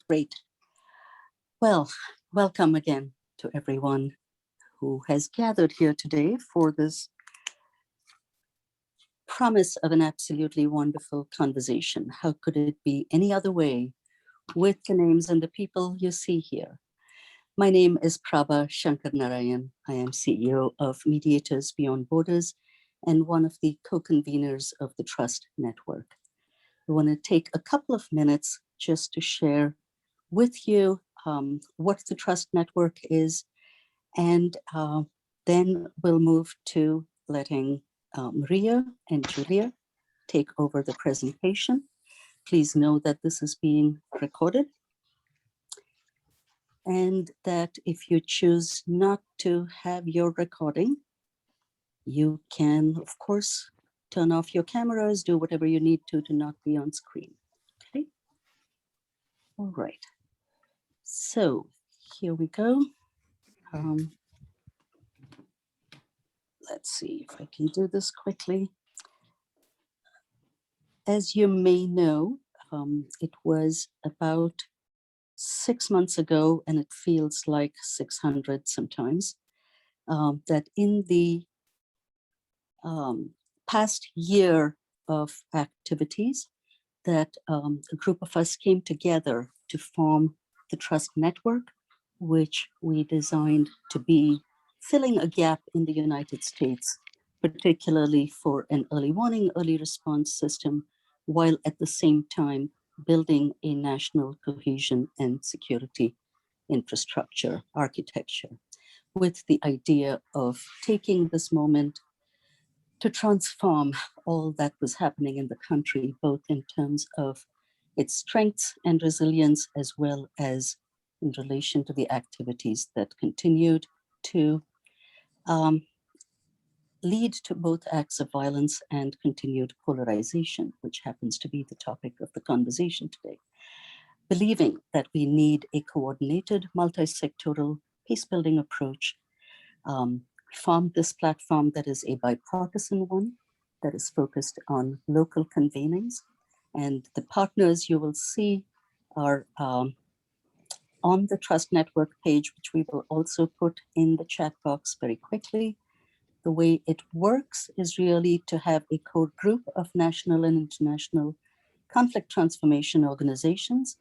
Great. Well, welcome again to everyone who has gathered here today for this promise of an absolutely wonderful conversation. How could it be any other way with the names and the people you see here? My name is Prabha Shankarnarayan. I am CEO of Mediators Beyond Borders and one of the co-conveners of the Trust Network. I want to take a couple of minutes just to share with you what the Trust Network is, and then we'll move to letting Maria and Julia take over the presentation. Please know that this is being recorded, and that if you choose not to have your recording, you can, of course, turn off your cameras, do whatever you need to not be on screen. Okay. All right. So here we go. Let's see if I can do this quickly. As you may know, it was about 6 months ago, and it feels like 600 sometimes, that in the past year of activities, that a group of us came together to form the Trust Network, which we designed to be filling a gap in the United States, particularly for an early warning, early response system, while at the same time building a national cohesion and security infrastructure architecture, with the idea of taking this moment to transform all that was happening in the country, both in terms of its strengths and resilience, as well as in relation to the activities that continued to lead to both acts of violence and continued polarization, which happens to be the topic of the conversation today. Believing that we need a coordinated, multi-sectoral peace-building approach, formed this platform that is a bipartisan one, that is focused on local convenings. And the partners you will see are on the Trust Network page, which we will also put in the chat box very quickly. The way it works is really to have a core group of national and international conflict transformation organizations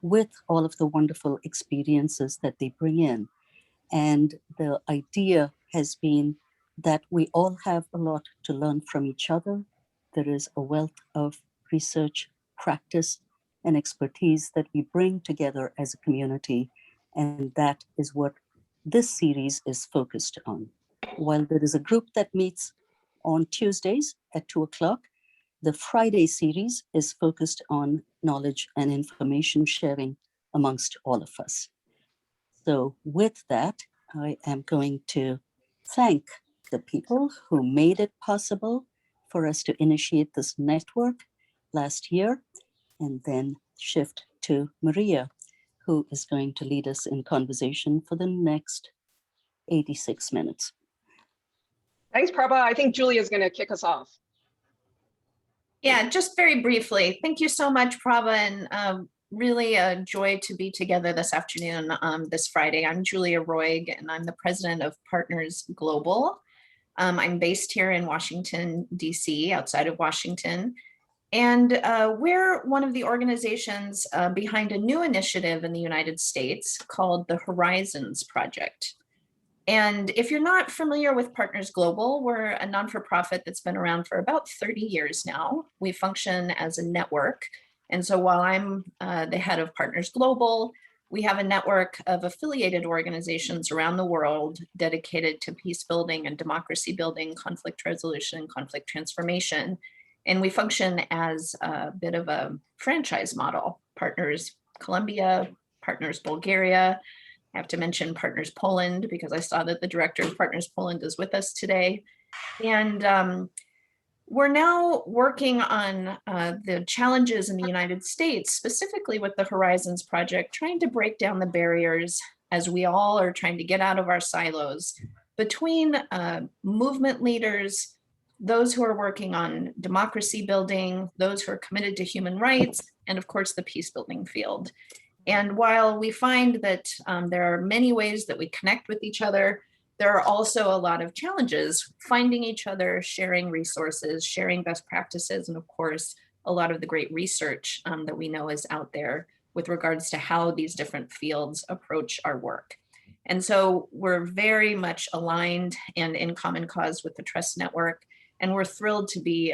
with all of the wonderful experiences that they bring in. And the idea has been that we all have a lot to learn from each other. There is a wealth of research, practice, and expertise that we bring together as a community. And that is what this series is focused on. While there is a group that meets on Tuesdays at 2 o'clock, the Friday series is focused on knowledge and information sharing amongst all of us. So with that, I am going to thank the people who made it possible for us to initiate this network last year, and then shift to Maria, who is going to lead us in conversation for the next 86 minutes. Thanks, Prabha. I think Julia is going to kick us off. Yeah, just very briefly. Thank you so much, Prabha, and really a joy to be together this afternoon, this Friday. I'm Julia Roig, and I'm the president of PartnersGlobal. I'm based here in Washington, DC, outside of Washington. And we're one of the organizations behind a new initiative in the United States called the Horizons Project. And if you're not familiar with PartnersGlobal, we're a non-for-profit that's been around for about 30 years now. We function as a network. And so while I'm the head of PartnersGlobal, we have a network of affiliated organizations around the world dedicated to peace building and democracy building, conflict resolution, conflict transformation. And we function as a bit of a franchise model. Partners Colombia, Partners Bulgaria. I have to mention Partners Poland because I saw that the director of Partners Poland is with us today. And we're now working on the challenges in the United States, specifically with the Horizons Project, trying to break down the barriers as we all are trying to get out of our silos between movement leaders, those who are working on democracy building, those who are committed to human rights, and of course the peace building field. And while we find that there are many ways that we connect with each other, there are also a lot of challenges finding each other, sharing resources, sharing best practices, and of course, a lot of the great research that we know is out there with regards to how these different fields approach our work. And so we're very much aligned and in common cause with the Trust Network, and we're thrilled to be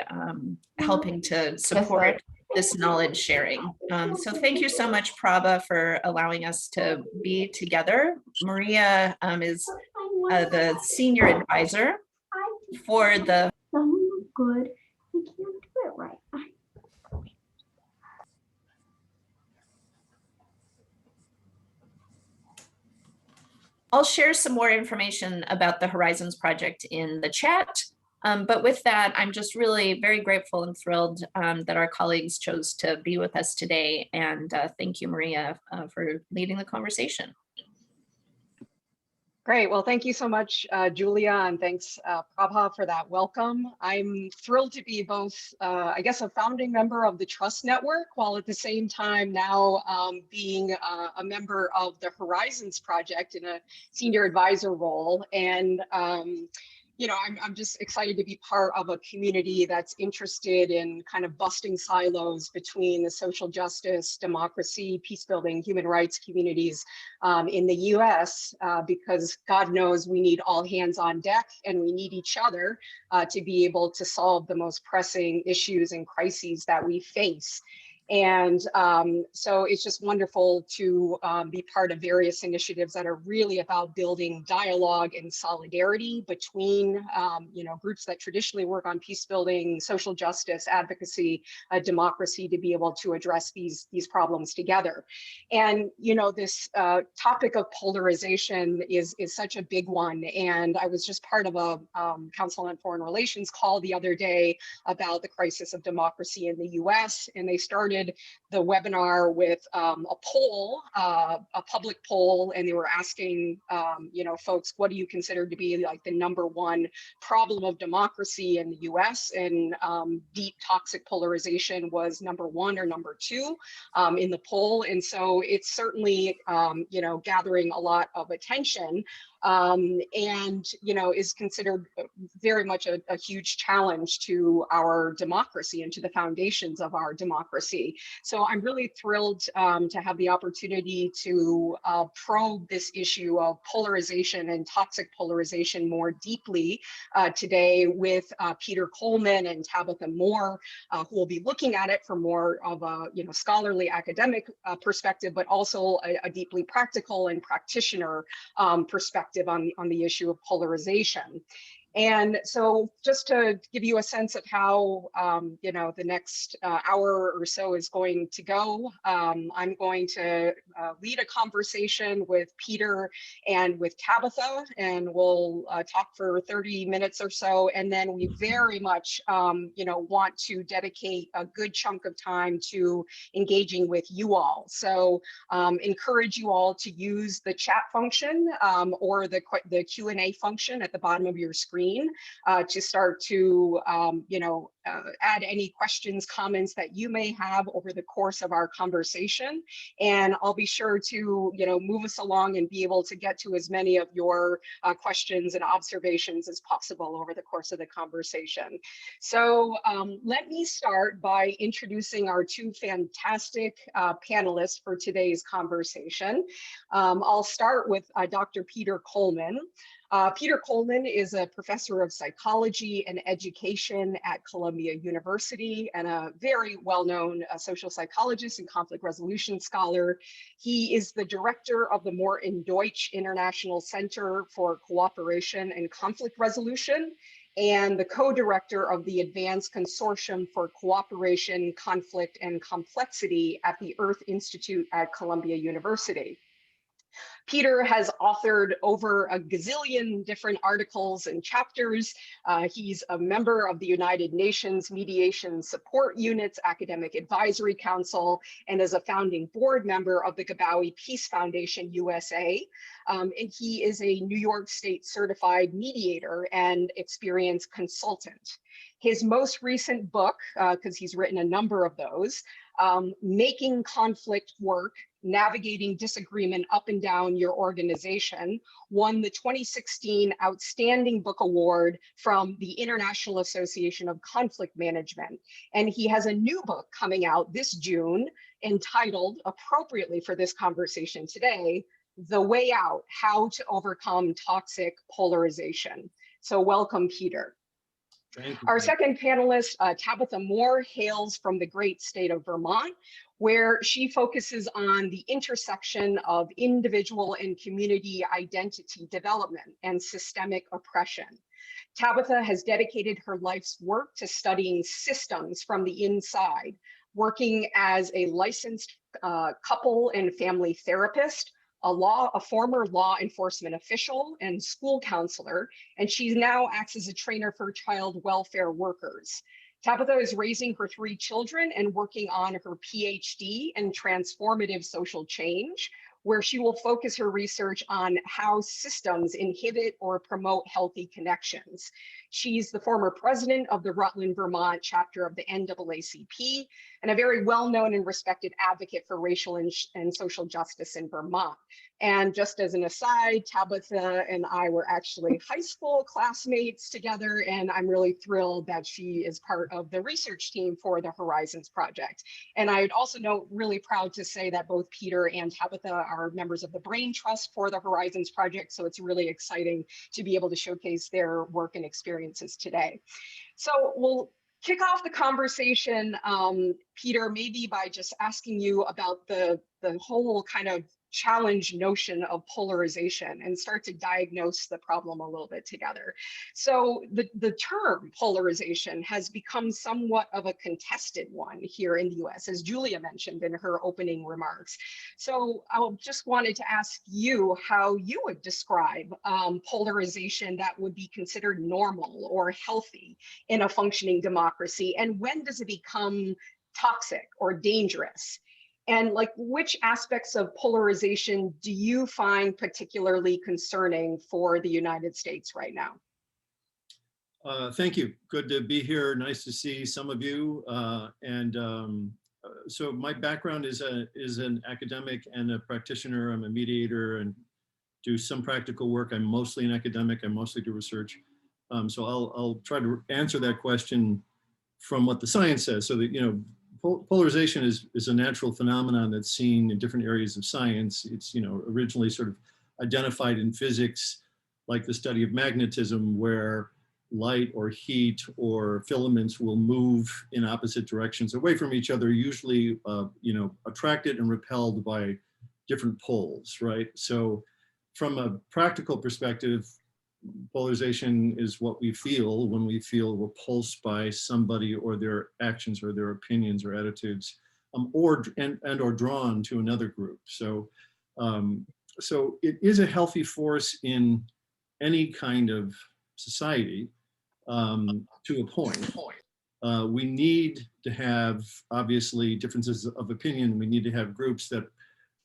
helping to support this knowledge sharing. So thank you so much, Prabha, for allowing us to be together. Maria is the senior advisor for the good. We can't do it right. I'll share some more information about the Horizons project in the chat. But with that, I'm just really very grateful and thrilled that our colleagues chose to be with us today. And thank you, Maria, for leading the conversation. Great. Well, thank you so much, Julia, and thanks, Prabha, for that welcome. I'm thrilled to be both, I guess, a founding member of the Trust Network, while at the same time now being a member of the Horizons Project in a senior advisor role. And you know, I'm just excited to be part of a community that's interested in kind of busting silos between the social justice, democracy, peace building, human rights communities in the US, because God knows we need all hands on deck and we need each other to be able to solve the most pressing issues and crises that we face. And so it's just wonderful to be part of various initiatives that are really about building dialogue and solidarity between you know, groups that traditionally work on peace building, social justice, advocacy, democracy, to be able to address these problems together. And you know, this topic of polarization is such a big one. And I was just part of a Council on Foreign Relations call the other day about the crisis of democracy in the US, and they started the webinar with a poll, a public poll, and they were asking, you know, folks, what do you consider to be like the #1 problem of democracy in the US? And deep toxic polarization was #1 or #2 in the poll. And so it's certainly, you know, gathering a lot of attention. And you know, is considered very much a huge challenge to our democracy and to the foundations of our democracy. So I'm really thrilled to have the opportunity to probe this issue of polarization and toxic polarization more deeply today with Peter Coleman and Tabitha Moore, who will be looking at it from more of a, you know, scholarly academic perspective, but also a deeply practical and practitioner perspective on the issue of polarization. And so just to give you a sense of how, you know, the next hour or so is going to go, I'm going to lead a conversation with Peter and with Tabitha, and we'll talk for 30 minutes or so. And then we very much, you know, want to dedicate a good chunk of time to engaging with you all. So encourage you all to use the chat function or the Q&A function at the bottom of your screen to start to, you know, add any questions, comments that you may have over the course of our conversation. And I'll be sure to, you know, move us along and be able to get to as many of your questions and observations as possible over the course of the conversation. So let me start by introducing our two fantastic panelists for today's conversation. I'll start with Dr. Peter Coleman. Peter Coleman is a professor of psychology and education at Columbia University and a very well-known social psychologist and conflict resolution scholar. He is the director of the Morton Deutsch International Center for Cooperation and Conflict Resolution and the co-director of the Advanced Consortium for Cooperation, Conflict, and Complexity at the Earth Institute at Columbia University. Peter has authored over a gazillion different articles and chapters. He's a member of the United Nations Mediation Support Unit's Academic Advisory Council and is a founding board member of the Gabawi Peace Foundation USA. And he is a New York State certified mediator and experienced consultant. His most recent book, because he's written a number of those, Making Conflict Work, Navigating Disagreement Up and Down Your Organization, won the 2016 Outstanding Book Award from the International Association of Conflict Management. And he has a new book coming out this June entitled, appropriately for this conversation today, The Way Out, How to Overcome Toxic Polarization. So welcome, Peter. Our second panelist, Tabitha Moore, hails from the great state of Vermont, where she focuses on the intersection of individual and community identity development and systemic oppression. Tabitha has dedicated her life's work to studying systems from the inside, working as a licensed couple and family therapist, a former law enforcement official and school counselor, and she now acts as a trainer for child welfare workers. Tabitha is raising her 3 children and working on her PhD in transformative social change, where she will focus her research on how systems inhibit or promote healthy connections. She's the former president of the Rutland, Vermont chapter of the NAACP, and a very well-known and respected advocate for racial and social justice in Vermont. And just as an aside, Tabitha and I were actually high school classmates together, and I'm really thrilled that she is part of the research team for the Horizons Project. And I'd also note, really proud to say that both Peter and Tabitha are members of the Brain Trust for the Horizons Project, so it's really exciting to be able to showcase their work and experiences today. So we'll kick off the conversation, Peter, maybe by just asking you about the whole kind of challenge notion of polarization and start to diagnose the problem a little bit together. So the term polarization has become somewhat of a contested one here in the US, as Julia mentioned in her opening remarks. So I just wanted to ask you how you would describe polarization that would be considered normal or healthy in a functioning democracy, and when does it become toxic or dangerous? And like, which aspects of polarization do you find particularly concerning for the United States right now? Thank you. Good to be here. Nice to see some of you. So my background is an academic and a practitioner. I'm a mediator and do some practical work. I'm mostly an academic. I mostly do research. So I'll try to answer that question from what the science says. So that, you know, polarization is a natural phenomenon that's seen in different areas of science. It's, you know, originally sort of identified in physics, like the study of magnetism, where light or heat or filaments will move in opposite directions away from each other, usually, you know, attracted and repelled by different poles, right? So from a practical perspective, polarization is what we feel when we feel repulsed by somebody or their actions or their opinions or attitudes, or drawn to another group. So, so it is a healthy force in any kind of society, to a point. We need to have, obviously, differences of opinion. We need to have groups that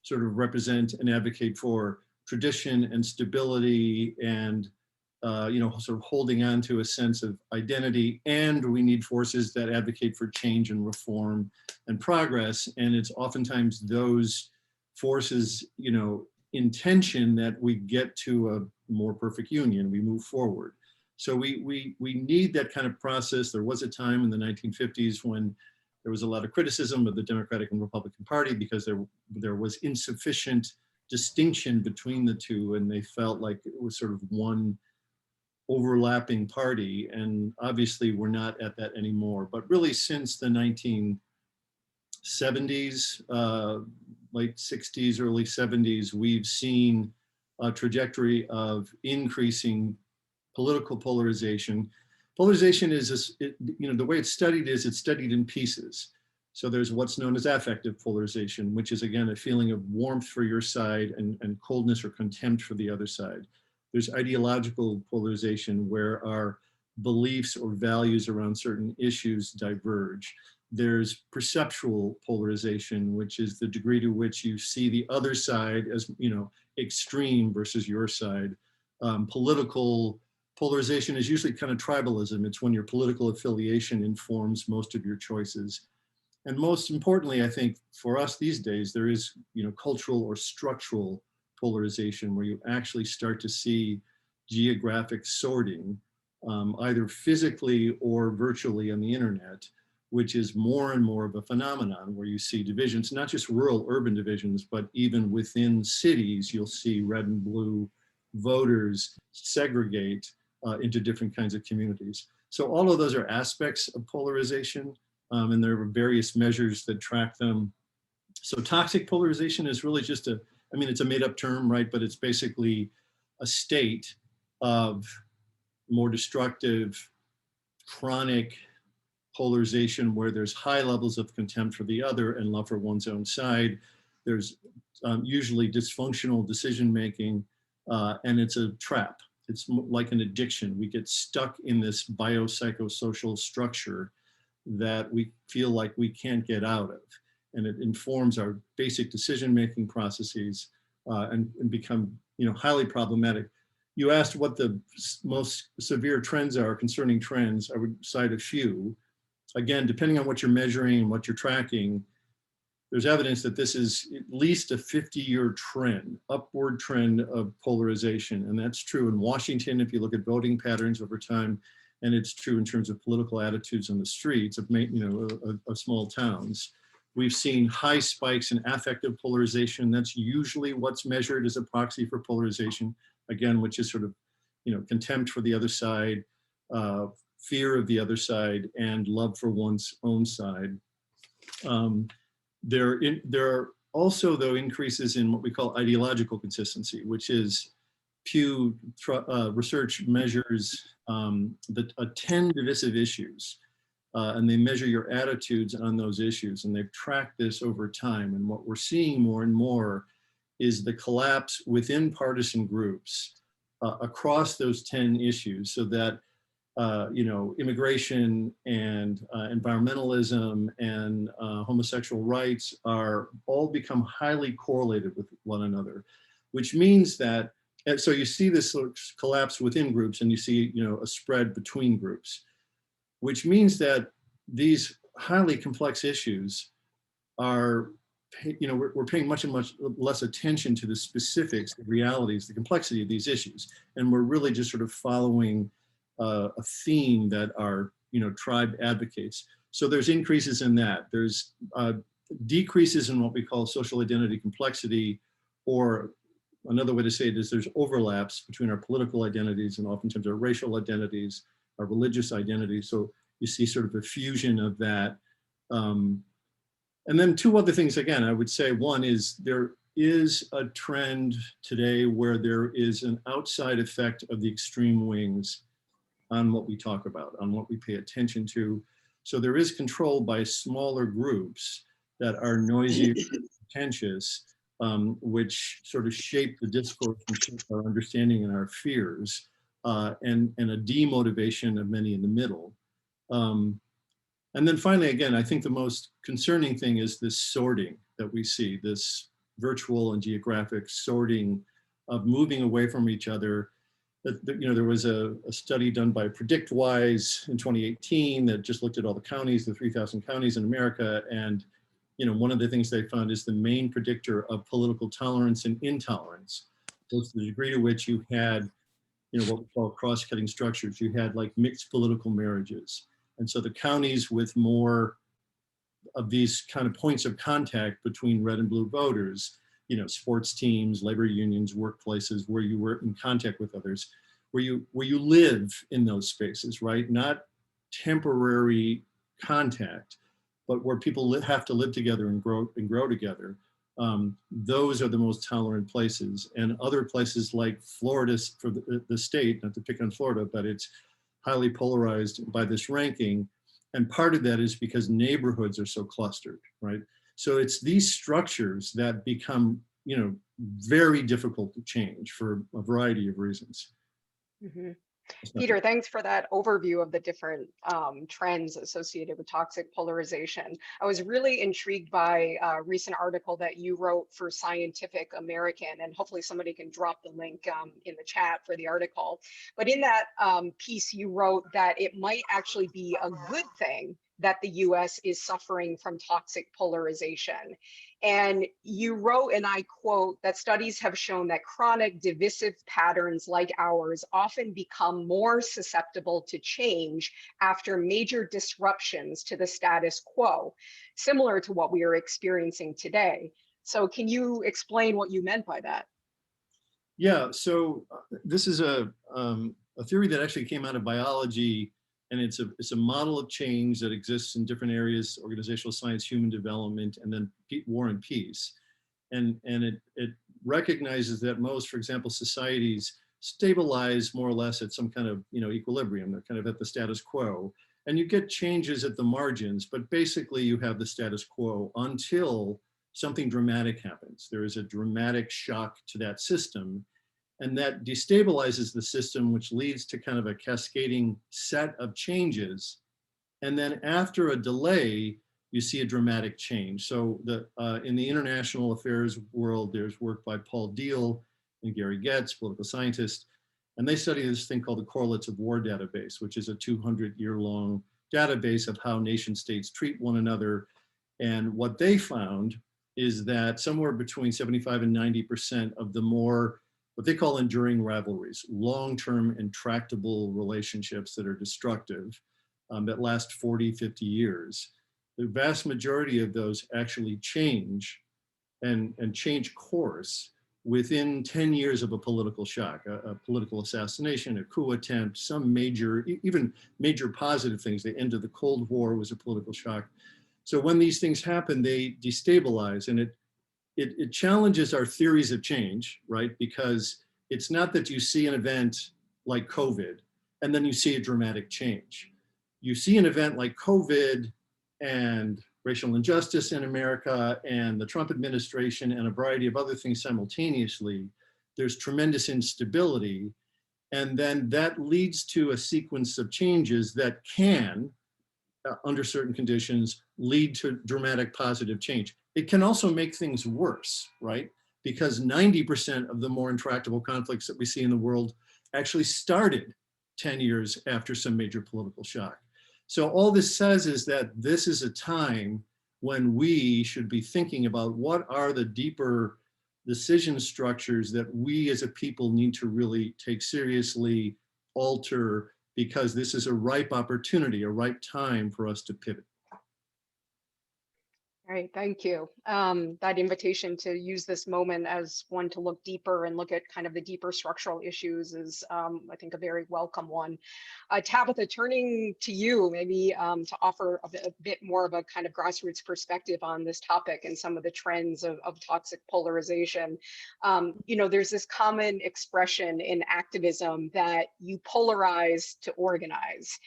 sort of represent and advocate for tradition and stability and you know, sort of holding on to a sense of identity, and we need forces that advocate for change and reform and progress. And it's oftentimes those forces, you know, in tension that we get to a more perfect union, we move forward. So we need that kind of process. There was a time in the 1950s when there was a lot of criticism of the Democratic and Republican Party because there was insufficient distinction between the two, and they felt like it was sort of one overlapping party, and obviously we're not at that anymore. But really since the 1970s, late 60s, early 70s, we've seen a trajectory of increasing political polarization. Polarization is, you know, the way it's studied is it's studied in pieces. So there's what's known as affective polarization, which is, again, a feeling of warmth for your side and coldness or contempt for the other side. There's ideological polarization, where our beliefs or values around certain issues diverge. There's perceptual polarization, which is the degree to which you see the other side as, you know, extreme versus your side. Political Polarization is usually kind of tribalism. It's when your political affiliation informs most of your choices. And most importantly, I think for us these days, there is, cultural or structural polarization where you actually start to see geographic sorting, either physically or virtually on the internet, which is more and more of a phenomenon where you see divisions, not just rural urban divisions, but even within cities, you'll see red and blue voters segregate into different kinds of communities. So all of those are aspects of polarization, and there are various measures that track them. So toxic polarization is really just it's a made up term, right? But it's basically a state of more destructive, chronic polarization where there's high levels of contempt for the other and love for one's own side. There's usually dysfunctional decision making, and it's a trap. It's like an addiction. We get stuck in this biopsychosocial structure that we feel like we can't get out of. And it informs our basic decision-making processes and become, highly problematic. You asked what the most severe trends are, concerning trends. I would cite a few. Again, depending on what you're measuring and what you're tracking, there's evidence that this is at least a 50-year trend, upward trend of polarization. And that's true in Washington, if you look at voting patterns over time, and it's true in terms of political attitudes on the streets of, of small towns. We've seen high spikes in affective polarization. That's usually what's measured as a proxy for polarization, again, which is sort of, contempt for the other side, fear of the other side, and love for one's own side. There are also, though, increases in what we call ideological consistency, which is Pew research measures 10 divisive issues, and they measure your attitudes on those issues, and they've tracked this over time. And what we're seeing more and more is the collapse within partisan groups across those 10 issues, so that immigration and environmentalism and homosexual rights are all become highly correlated with one another, which means that, so you see this sort of collapse within groups, and you see, a spread between groups, which means that these highly complex issues are, we're paying much less attention to the specifics, the realities, the complexity of these issues. And we're really just sort of following a theme that our, tribe advocates. So there's increases in that. There's decreases in what we call social identity complexity, or another way to say it is there's overlaps between our political identities and oftentimes our racial identities, our religious identities. So you see sort of a fusion of that. And then two other things, again, I would say one is there is a trend today where there is an outside effect of the extreme wings on what we talk about, on what we pay attention to. So there is control by smaller groups that are noisy, contentious, which sort of shape the discourse and shape our understanding and our fears, and a demotivation of many in the middle. And then finally, again, I think the most concerning thing is this sorting that we see, this virtual and geographic sorting of moving away from each other. There was a study done by PredictWise in 2018 that just looked at all the counties, the 3,000 counties in America. And one of the things they found is the main predictor of political tolerance and intolerance was the degree to which you had, what we call cross-cutting structures. You had like mixed political marriages. And so the counties with more of these kind of points of contact between red and blue voters, sports teams, labor unions, workplaces, where you were in contact with others, where you live in those spaces, right? Not temporary contact, but where people have to live together and grow together. Those are the most tolerant places. And other places like Florida, for the state, not to pick on Florida, but it's highly polarized by this ranking. And part of that is because neighborhoods are so clustered, right? So it's these structures that become, very difficult to change for a variety of reasons. Mm-hmm. Peter, thanks for that overview of the different trends associated with toxic polarization. I was really intrigued by a recent article that you wrote for Scientific American, and hopefully somebody can drop the link in the chat for the article. But in that piece, you wrote that it might actually be a good thing that the US is suffering from toxic polarization. And you wrote, and I quote, that studies have shown that chronic divisive patterns like ours often become more susceptible to change after major disruptions to the status quo, similar to what we are experiencing today. So can you explain what you meant by that? Yeah, so this is a theory that actually came out of biology, and it's a model of change that exists in different areas: organizational science, human development, and then war and peace. And it recognizes that most, for example, societies stabilize more or less at some kind of equilibrium. They're kind of at the status quo, and you get changes at the margins, but basically you have the status quo until something dramatic happens. There is a dramatic shock to that system, and that destabilizes the system, which leads to kind of a cascading set of changes. And then after a delay, you see a dramatic change. So in the international affairs world, there's work by Paul Deal and Gary Getz, political scientists, and they study this thing called the Correlates of War database, which is a 200-year-long database of how nation states treat one another. And what they found is that somewhere between 75 and 90% of the more, what they call enduring rivalries, long-term intractable relationships that are destructive, that last 40, 50 years, the vast majority of those actually change and change course within 10 years of a political shock, a political assassination, a coup attempt, some major, even major positive things. The end of the Cold War was a political shock. So when these things happen, they destabilize, and it challenges our theories of change, right? Because it's not that you see an event like COVID and then you see a dramatic change. You see an event like COVID and racial injustice in America and the Trump administration and a variety of other things simultaneously. There's tremendous instability, and then that leads to a sequence of changes that can, under certain conditions, lead to dramatic positive change. It can also make things worse, right? Because 90% of the more intractable conflicts that we see in the world actually started 10 years after some major political shock. So all this says is that this is a time when we should be thinking about what are the deeper decision structures that we as a people need to really take seriously, alter, because this is a ripe opportunity, a ripe time for us to pivot. All right, thank you. That invitation to use this moment as one to look deeper and look at kind of the deeper structural issues is, I think, a very welcome one. Tabitha, turning to you, maybe to offer a bit more of a kind of grassroots perspective on this topic and some of the trends of toxic polarization. There's this common expression in activism that you polarize to organize.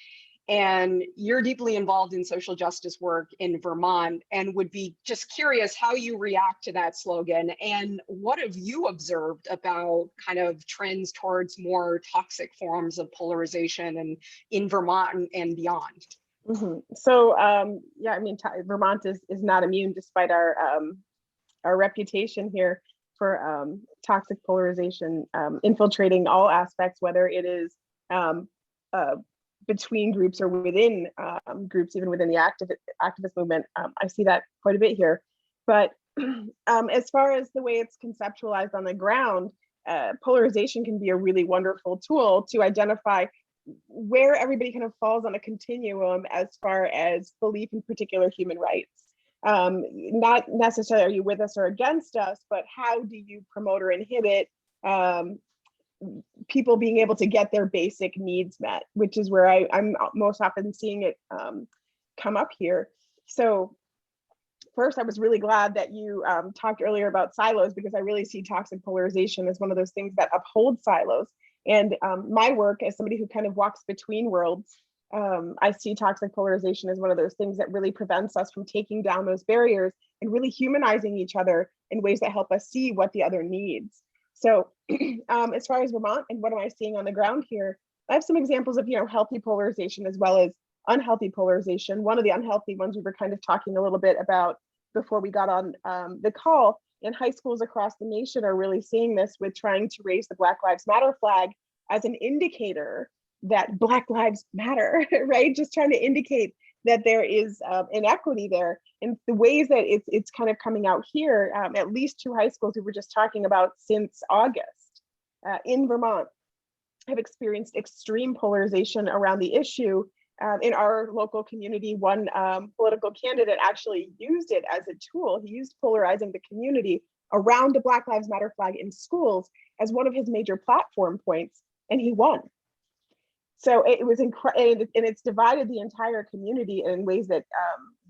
And you're deeply involved in social justice work in Vermont, and would be just curious how you react to that slogan, and what have you observed about kind of trends towards more toxic forms of polarization and in Vermont and beyond? Mm-hmm. So yeah, I mean, Vermont is not immune, despite our reputation here for toxic polarization infiltrating all aspects, whether it is between groups or within groups, even within the activist movement. I see that quite a bit here. But as far as the way it's conceptualized on the ground, polarization can be a really wonderful tool to identify where everybody kind of falls on a continuum as far as belief in particular human rights. Not necessarily are you with us or against us, but how do you promote or inhibit people being able to get their basic needs met, which is where I'm most often seeing it come up here. So first, I was really glad that you talked earlier about silos, because I really see toxic polarization as one of those things that uphold silos. And my work as somebody who kind of walks between worlds, I see toxic polarization as one of those things that really prevents us from taking down those barriers and really humanizing each other in ways that help us see what the other needs. So as far as Vermont and what am I seeing on the ground here, I have some examples of, healthy polarization as well as unhealthy polarization. One of the unhealthy ones we were kind of talking a little bit about before we got on the call, in high schools across the nation are really seeing this with trying to raise the Black Lives Matter flag as an indicator that Black lives matter, right? Just trying to indicate that there is inequity there. And the ways that it's kind of coming out here, at least 2 high schools we were just talking about since August in Vermont have experienced extreme polarization around the issue. In our local community, one political candidate actually used it as a tool. He used polarizing the community around the Black Lives Matter flag in schools as one of his major platform points, and he won. So it was incredible, and it's divided the entire community in ways that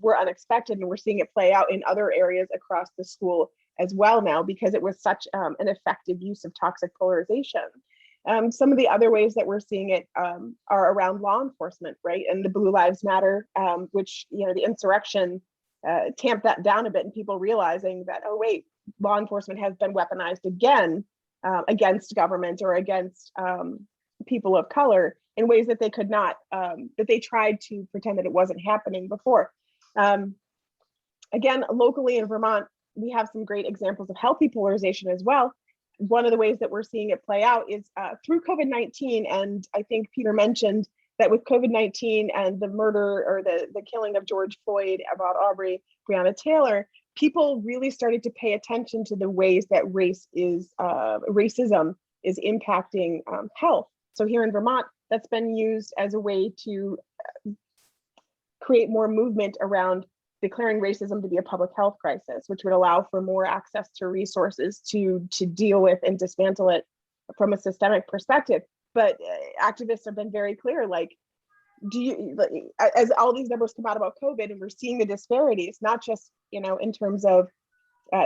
were unexpected, and we're seeing it play out in other areas across the school as well now, because it was such an effective use of toxic polarization. Some of the other ways that we're seeing it are around law enforcement, right? And the Blue Lives Matter, which, the insurrection tamped that down a bit, and people realizing that, oh, wait, law enforcement has been weaponized again against government or against people of color in ways that they could not, that they tried to pretend that it wasn't happening before. Again, locally in Vermont, we have some great examples of healthy polarization as well. One of the ways that we're seeing it play out is through COVID-19. And I think Peter mentioned that with COVID-19 and the murder or the killing of George Floyd, about Aubrey Breonna Taylor, people really started to pay attention to the ways that racism is impacting health. So here in Vermont, that's been used as a way to create more movement around declaring racism to be a public health crisis, which would allow for more access to resources to deal with and dismantle it from a systemic perspective. But activists have been very clear, like, as all these numbers come out about COVID and we're seeing the disparities, not just, in terms of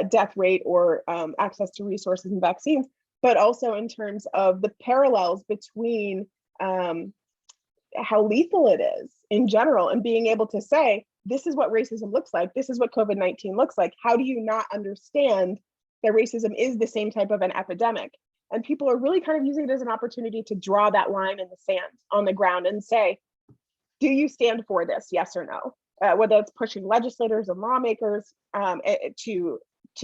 death rate or access to resources and vaccines, but also in terms of the parallels between how lethal it is in general, and being able to say, this is what racism looks like. This is what COVID-19 looks like. How do you not understand that racism is the same type of an epidemic? And people are really kind of using it as an opportunity to draw that line in the sand on the ground and say, do you stand for this? Yes or no? Whether it's pushing legislators and lawmakers to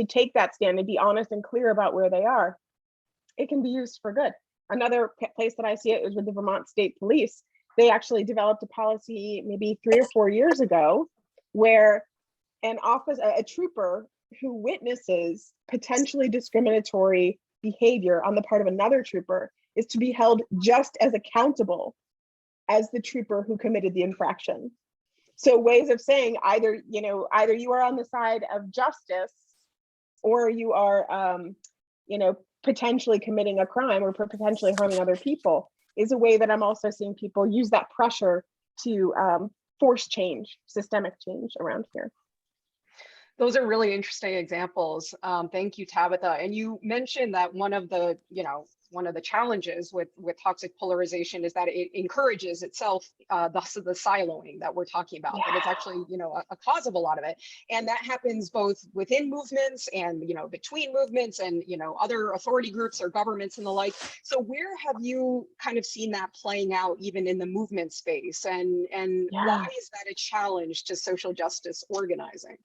take that stand and be honest and clear about where they are, it can be used for good. Another place that I see it is with the Vermont State Police. They actually developed a policy maybe 3 or 4 years ago where a trooper who witnesses potentially discriminatory behavior on the part of another trooper is to be held just as accountable as the trooper who committed the infraction. So ways of saying either you are on the side of justice or you are, potentially committing a crime or potentially harming other people, is a way that I'm also seeing people use that pressure to force change, systemic change around here. Those are really interesting examples. Thank you, Tabitha. And you mentioned that one of the challenges with toxic polarization is that it encourages itself the siloing that we're talking about. Yeah. But it's actually, a cause of a lot of it. And that happens both within movements and, between movements and, other authority groups or governments and the like. So where have you kind of seen that playing out even in the movement space? And yeah. Why is that a challenge to social justice organizing?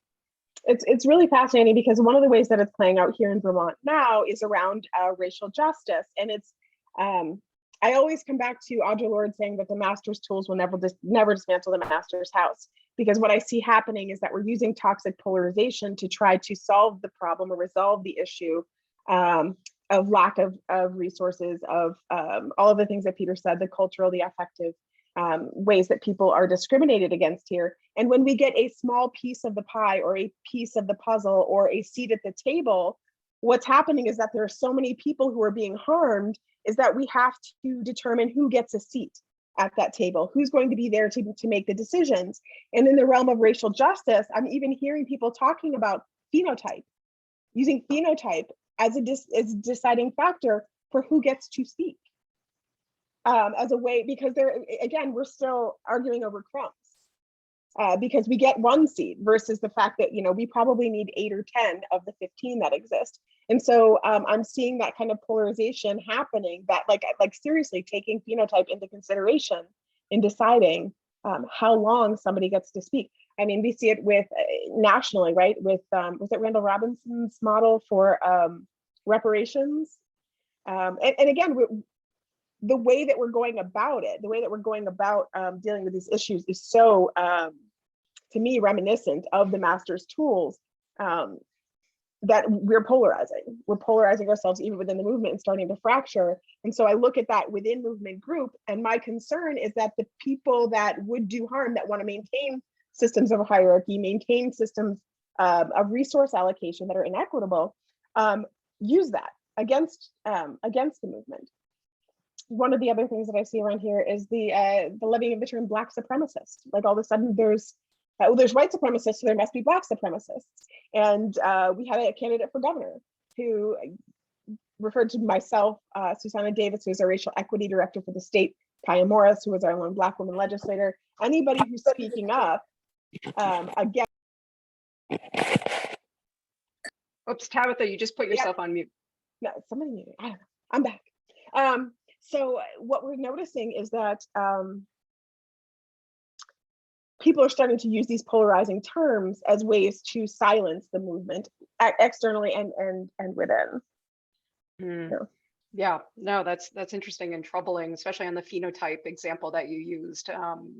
It's really fascinating because one of the ways that it's playing out here in Vermont now is around racial justice. And it's, I always come back to Audre Lorde saying that the master's tools will never dismantle the master's house. Because what I see happening is that we're using toxic polarization to try to solve the problem or resolve the issue of lack of resources, of all of the things that Peter said, the cultural, the affective, ways that people are discriminated against here. And when we get a small piece of the pie or a piece of the puzzle or a seat at the table, what's happening is that there are so many people who are being harmed, is that we have to determine who gets a seat at that table, who's going to be there to make the decisions. And in the realm of racial justice, I'm even hearing people talking about phenotype, using phenotype as a deciding factor for who gets to speak. As a way, because we're still arguing over crumbs. because we get 1 seat versus the fact that, you know, we probably need 8 or 10 of the 15 that exist. And so I'm seeing that kind of polarization happening, that like seriously taking phenotype into consideration in deciding how long somebody gets to speak. I mean, we see it with nationally, right? With was it Randall Robinson's model for reparations? And again, the way that we're going about it, the way that we're going about dealing with these issues is so, to me, reminiscent of the master's tools that we're polarizing. We're polarizing ourselves even within the movement and starting to fracture. And so I look at that within movement group, and my concern is that the people that would do harm, that want to maintain systems of hierarchy, maintain systems of resource allocation that are inequitable, use that against the movement. One of the other things that I see around here is the levying of the term Black supremacist. Like all of a sudden there's white supremacists, so there must be Black supremacists. And we had a candidate for governor who referred to myself, Susanna Davis, who is our racial equity director for the state, Kaya Morris, who is our lone Black woman legislator. Anybody who's speaking up against. Oops, Tabitha, you just put yourself on mute. No, somebody muted. I don't know. I'm back. So what we're noticing is that people are starting to use these polarizing terms as ways to silence the movement externally and within. So. Yeah, no, that's interesting and troubling, especially on the phenotype example that you used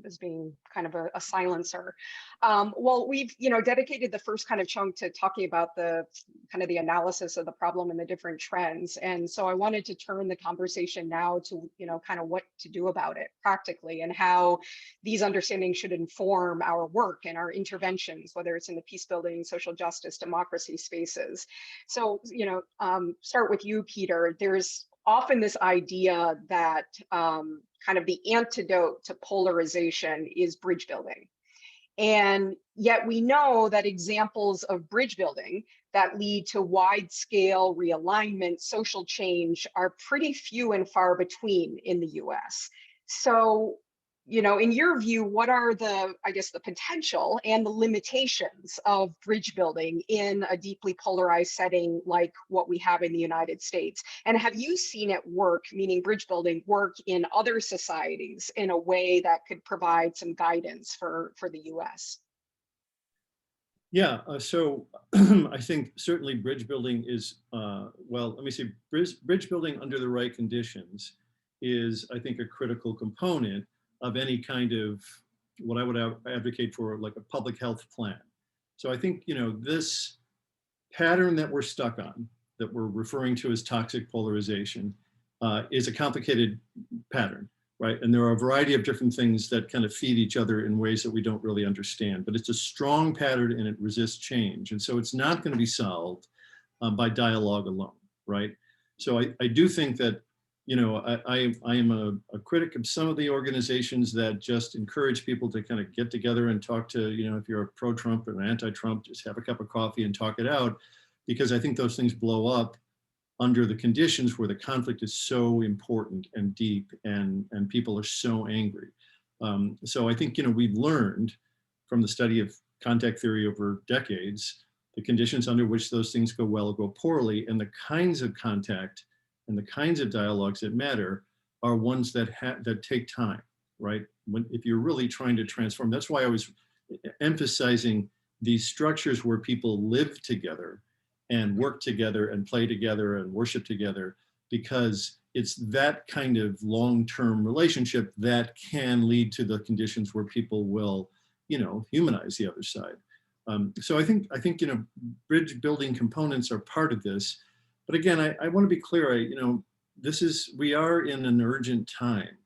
as being kind of a silencer. Well, we've dedicated the first kind of chunk to talking about the kind of the analysis of the problem and the different trends, and so I wanted to turn the conversation now to kind of what to do about it practically, and how these understandings should inform our work and our interventions, whether it's in the peace building, social justice, democracy spaces. So start with you, Peter. There's often this idea that kind of the antidote to polarization is bridge building. And yet we know that examples of bridge building that lead to wide scale realignment, social change are pretty few and far between in the US. So, in your view, what are the potential and the limitations of bridge building in a deeply polarized setting like what we have in the United States? And have you seen it work, meaning bridge building work in other societies in a way that could provide some guidance for the US? Yeah, so I think certainly bridge building is, bridge building under the right conditions is, I think, a critical component of any kind of what I would advocate for, like a public health plan. So I think, this pattern that we're stuck on, that we're referring to as toxic polarization, is a complicated pattern, right? And there are a variety of different things that kind of feed each other in ways that we don't really understand, but it's a strong pattern and it resists change. And so it's not going to be solved by dialogue alone, right? So I do think that, I am a critic of some of the organizations that just encourage people to kind of get together and talk to, if you're a pro-Trump or an anti-Trump, just have a cup of coffee and talk it out, because I think those things blow up under the conditions where the conflict is so important and deep and people are so angry. So I think, we've learned from the study of contact theory over decades, the conditions under which those things go well or go poorly, and the kinds of contact and the kinds of dialogues that matter are ones that take time, right? If you're really trying to transform, that's why I was emphasizing these structures where people live together and work together and play together and worship together, because it's that kind of long-term relationship that can lead to the conditions where people will, humanize the other side. So I think bridge building components are part of this. But again, I want to be clear, we are in an urgent time.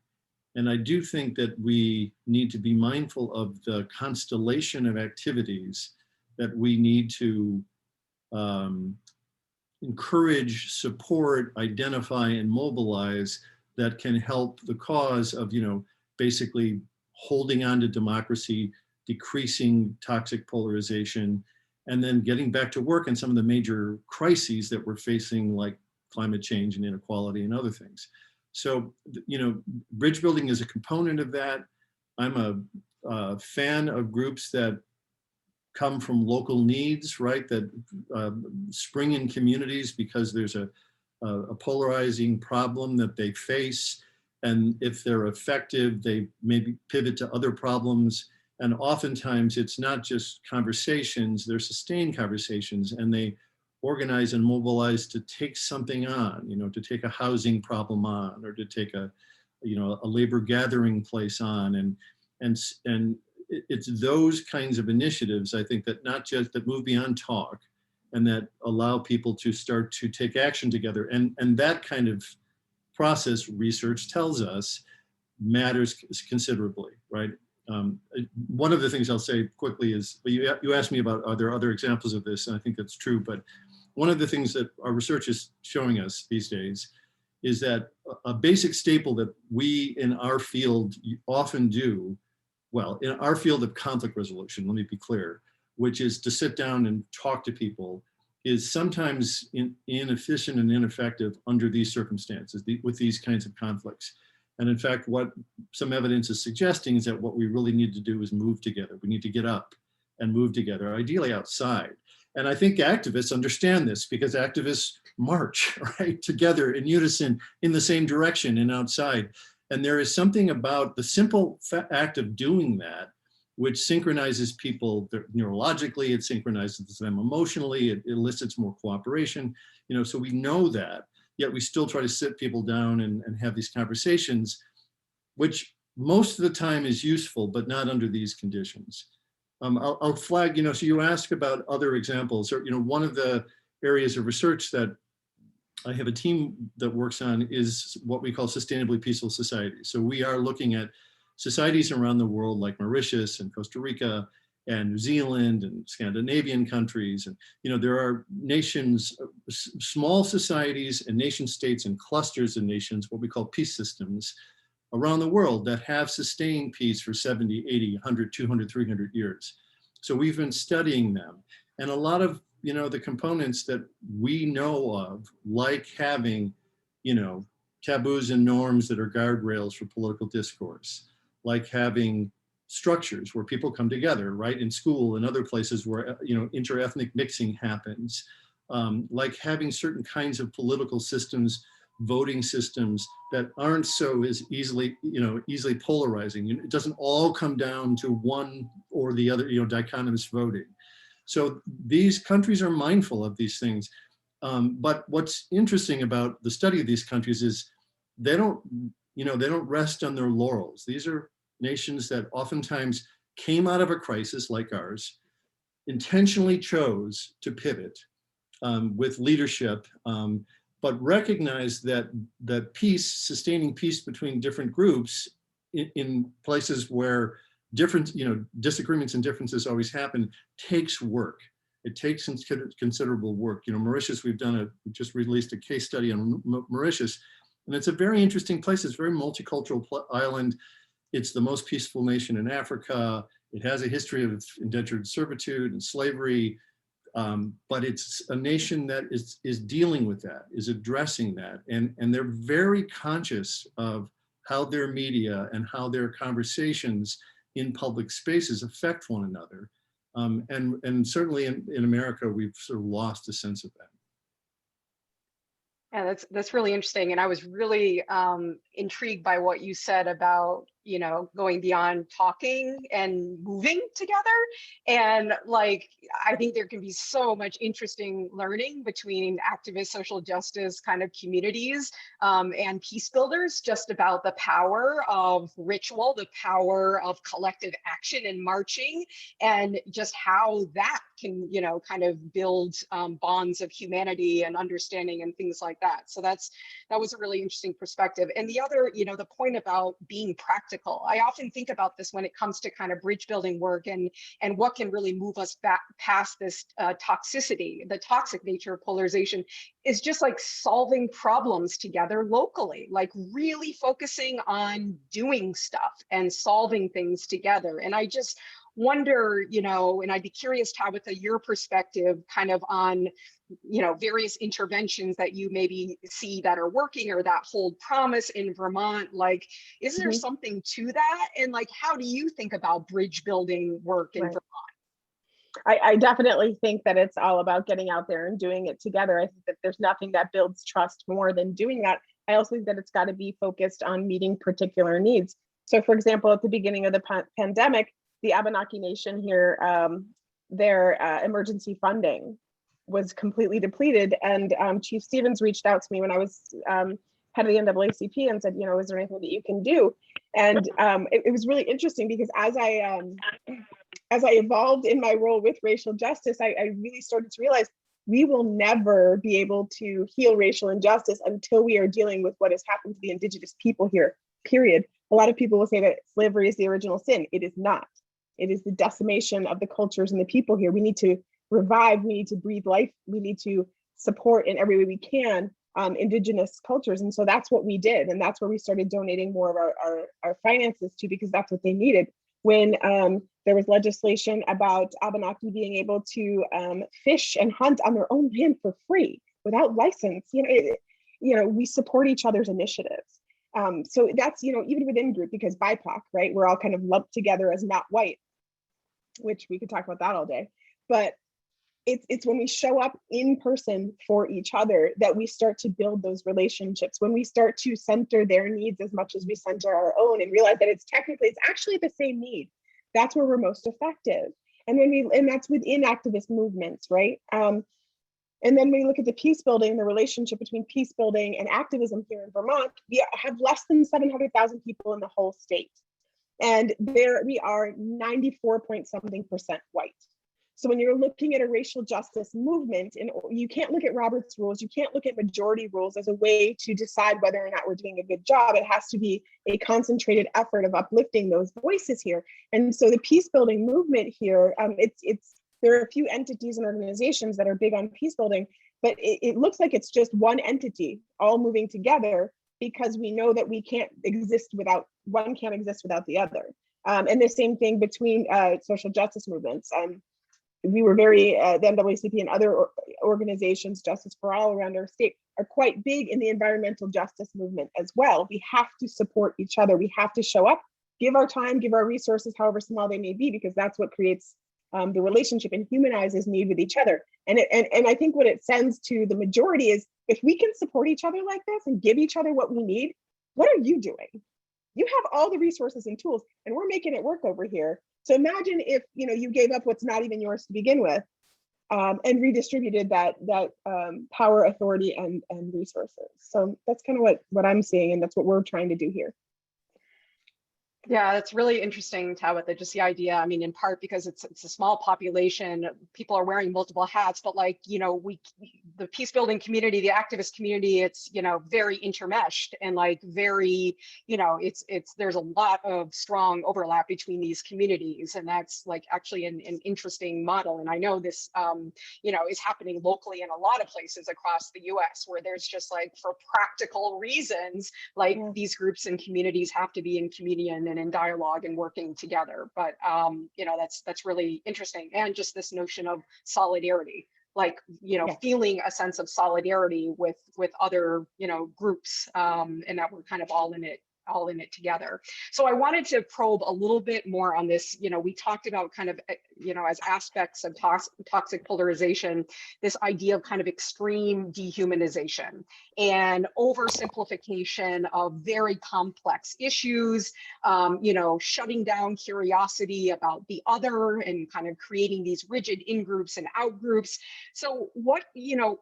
And I do think that we need to be mindful of the constellation of activities that we need to encourage, support, identify, and mobilize that can help the cause of, basically holding on to democracy, decreasing toxic polarization, and then getting back to work in some of the major crises that we're facing, like climate change and inequality and other things. So, bridge building is a component of that. I'm fan of groups that come from local needs, right? That spring in communities because there's a polarizing problem that they face. And if they're effective, they maybe pivot to other problems. And oftentimes it's not just conversations, they're sustained conversations, and they organize and mobilize to take something on, you know, to take a housing problem on, or to take a, you know, a labor gathering place on. And it's those kinds of initiatives, I think, that not just that move beyond talk and that allow people to start to take action together. And that kind of process, research tells us, matters considerably, right? One of the things I'll say quickly is, you asked me about, are there other examples of this? And I think that's true, but one of the things that our research is showing us these days is that a basic staple that we in our field often do, well, in our field of conflict resolution, let me be clear, which is to sit down and talk to people, is sometimes inefficient and ineffective under these circumstances, with these kinds of conflicts. And in fact, what some evidence is suggesting is that what we really need to do is move together. We need to get up and move together, ideally outside. And I think activists understand this, because activists march, right, together in unison in the same direction and outside. And there is something about the simple act of doing that which synchronizes people neurologically, it synchronizes them emotionally, it elicits more cooperation, you know, so we know that, yet we still try to sit people down and have these conversations, which most of the time is useful, but not under these conditions. I'll flag, you know, so you ask about other examples, or, you know, one of the areas of research that I have a team that works on is what we call sustainably peaceful societies. So we are looking at societies around the world like Mauritius and Costa Rica and New Zealand and Scandinavian countries. And, you know, there are nations, small societies and nation states and clusters of nations, what we call peace systems around the world that have sustained peace for 70, 80, 100, 200, 300 years. So we've been studying them. And a lot of, you know, the components that we know of, like having, you know, taboos and norms that are guardrails for political discourse, like having structures where people come together, right, in school and other places where, you know, interethnic mixing happens, like having certain kinds of political systems, voting systems that aren't so as easily, you know, easily polarizing. It doesn't all come down to one or the other, you know, dichotomous voting. So these countries are mindful of these things. But what's interesting about the study of these countries is they don't, you know, they don't rest on their laurels. These are nations that oftentimes came out of a crisis like ours, intentionally chose to pivot with leadership, but recognize that peace, sustaining peace between different groups in places where different, you know, disagreements and differences always happen, takes work. It takes considerable work. You know, Mauritius, we just released a case study on Mauritius, and it's a very interesting place. It's a very multicultural island. It's the most peaceful nation in Africa. It has a history of indentured servitude and slavery, but it's a nation that is dealing with that, is addressing that. And they're very conscious of how their media and how their conversations in public spaces affect one another. And certainly in America, we've sort of lost a sense of that. Yeah, that's really interesting. And I was really intrigued by what you said about, you know, going beyond talking and moving together. And like, I think there can be so much interesting learning between activist social justice kind of communities and peace builders, just about the power of ritual, the power of collective action and marching, and just how that can, you know, kind of build bonds of humanity and understanding and things like that. So that was a really interesting perspective. And the other, you know, the point about being practical. I often think about this when it comes to kind of bridge building work and what can really move us back past this toxicity. The toxic nature of polarization is just like solving problems together locally, like really focusing on doing stuff and solving things together. And I just wonder, and I'd be curious, Tabitha, your perspective kind of on, various interventions that you maybe see that are working or that hold promise in Vermont. Like, is there something to that? And like, how do you think about bridge building work in Vermont? I definitely think that it's all about getting out there and doing it together. I think that there's nothing that builds trust more than doing that. I also think that it's got to be focused on meeting particular needs. So for example, at the beginning of the pandemic, the Abenaki Nation here, their emergency funding was completely depleted. And Chief Stevens reached out to me when I was head of the NAACP and said, is there anything that you can do? And it was really interesting because as I evolved in my role with racial justice, I really started to realize we will never be able to heal racial injustice until we are dealing with what has happened to the Indigenous people here, period. A lot of people will say that slavery is the original sin. It is not. It is the decimation of the cultures and the people here. We need to revive, we need to breathe life, we need to support in every way we can Indigenous cultures. And so that's what we did. And that's where we started donating more of our finances to, because that's what they needed. When there was legislation about Abenaki being able to fish and hunt on their own land for free without license, we support each other's initiatives. So that's, even within group, because BIPOC, right, we're all kind of lumped together as not white, which we could talk about that all day. But it's when we show up in person for each other that we start to build those relationships, when we start to center their needs as much as we center our own and realize that it's actually the same need. That's where we're most effective. And that's within activist movements, right? And then when we look at the peace building, the relationship between peace building and activism here in Vermont, we have less than 700,000 people in the whole state. And there we are 94-point-something% white. So when you're looking at a racial justice movement, and you can't look at Robert's rules, you can't look at majority rules as a way to decide whether or not we're doing a good job. It has to be a concentrated effort of uplifting those voices here. And so the peace building movement here, there are a few entities and organizations that are big on peace building, but it looks like it's just one entity all moving together, because we know that one can't exist without the other. And the same thing between social justice movements. We were the NAACP and other organizations, Justice for All around our state, are quite big in the environmental justice movement as well. We have to support each other. We have to show up, give our time, give our resources, however small they may be, because that's what creates the relationship and humanizes need with each other. And I think what it sends to the majority is, if we can support each other like this and give each other what we need, what are you doing? You have all the resources and tools, and we're making it work over here. So imagine if you gave up what's not even yours to begin with, and redistributed that power, authority, and resources. So that's kind of what I'm seeing, and that's what we're trying to do here. Yeah, that's really interesting, Tabitha, just the idea. I mean, in part because it's a small population, people are wearing multiple hats, but like, the peace building community, the activist community, it's, very intermeshed and like very, there's a lot of strong overlap between these communities. And that's like actually an interesting model. And I know this, is happening locally in a lot of places across the US, where there's just like, for practical reasons, like these groups and communities have to be in communion and in dialogue and working together. But that's really interesting. And just this notion of solidarity, like feeling a sense of solidarity with other groups, and that we're kind of all in it together. So I wanted to probe a little bit more on this. We talked about kind of, as aspects of toxic polarization, this idea of kind of extreme dehumanization and oversimplification of very complex issues, shutting down curiosity about the other and kind of creating these rigid in-groups and out-groups. So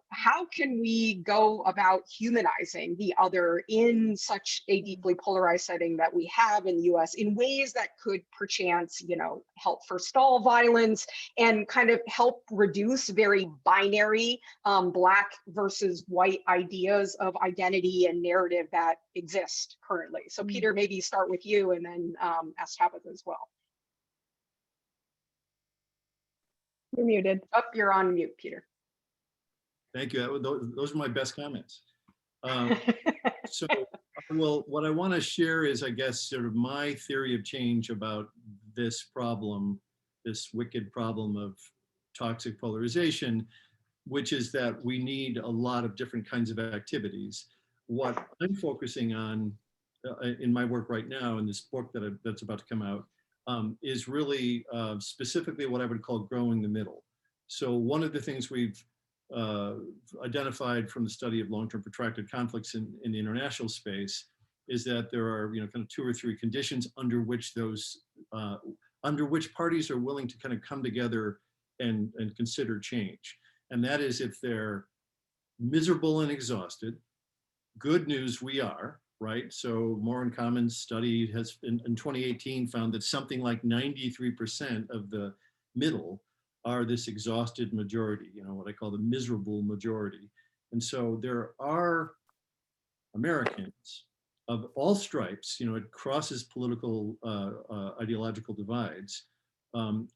how can we go about humanizing the other in such a deeply polarized setting that we have in the US, in ways that could perchance, help forestall violence and kind of help reduce very binary Black versus white ideas of identity and narrative that exist currently? So Peter, maybe start with you and then ask Tabitha as well. You're muted. Oh, you're on mute, Peter. Thank you. Those are my best comments. So, well, what I want to share is, I guess, sort of my theory of change about this problem this wicked problem of toxic polarization, which is that we need a lot of different kinds of activities. What I'm focusing on in my work right now, in this book that's about to come out, is really specifically what I would call growing the middle. So one of the things we've identified from the study of long-term protracted conflicts in the international space is that there are, kind of 2 or 3 conditions under which parties are willing to kind of come together and consider change. And that is if they're miserable and exhausted. Good news, we are, right? So More in Common's study has in 2018 found that something like 93% of the middle are this exhausted majority, what I call the miserable majority. And so there are Americans of all stripes, it crosses political, ideological divides,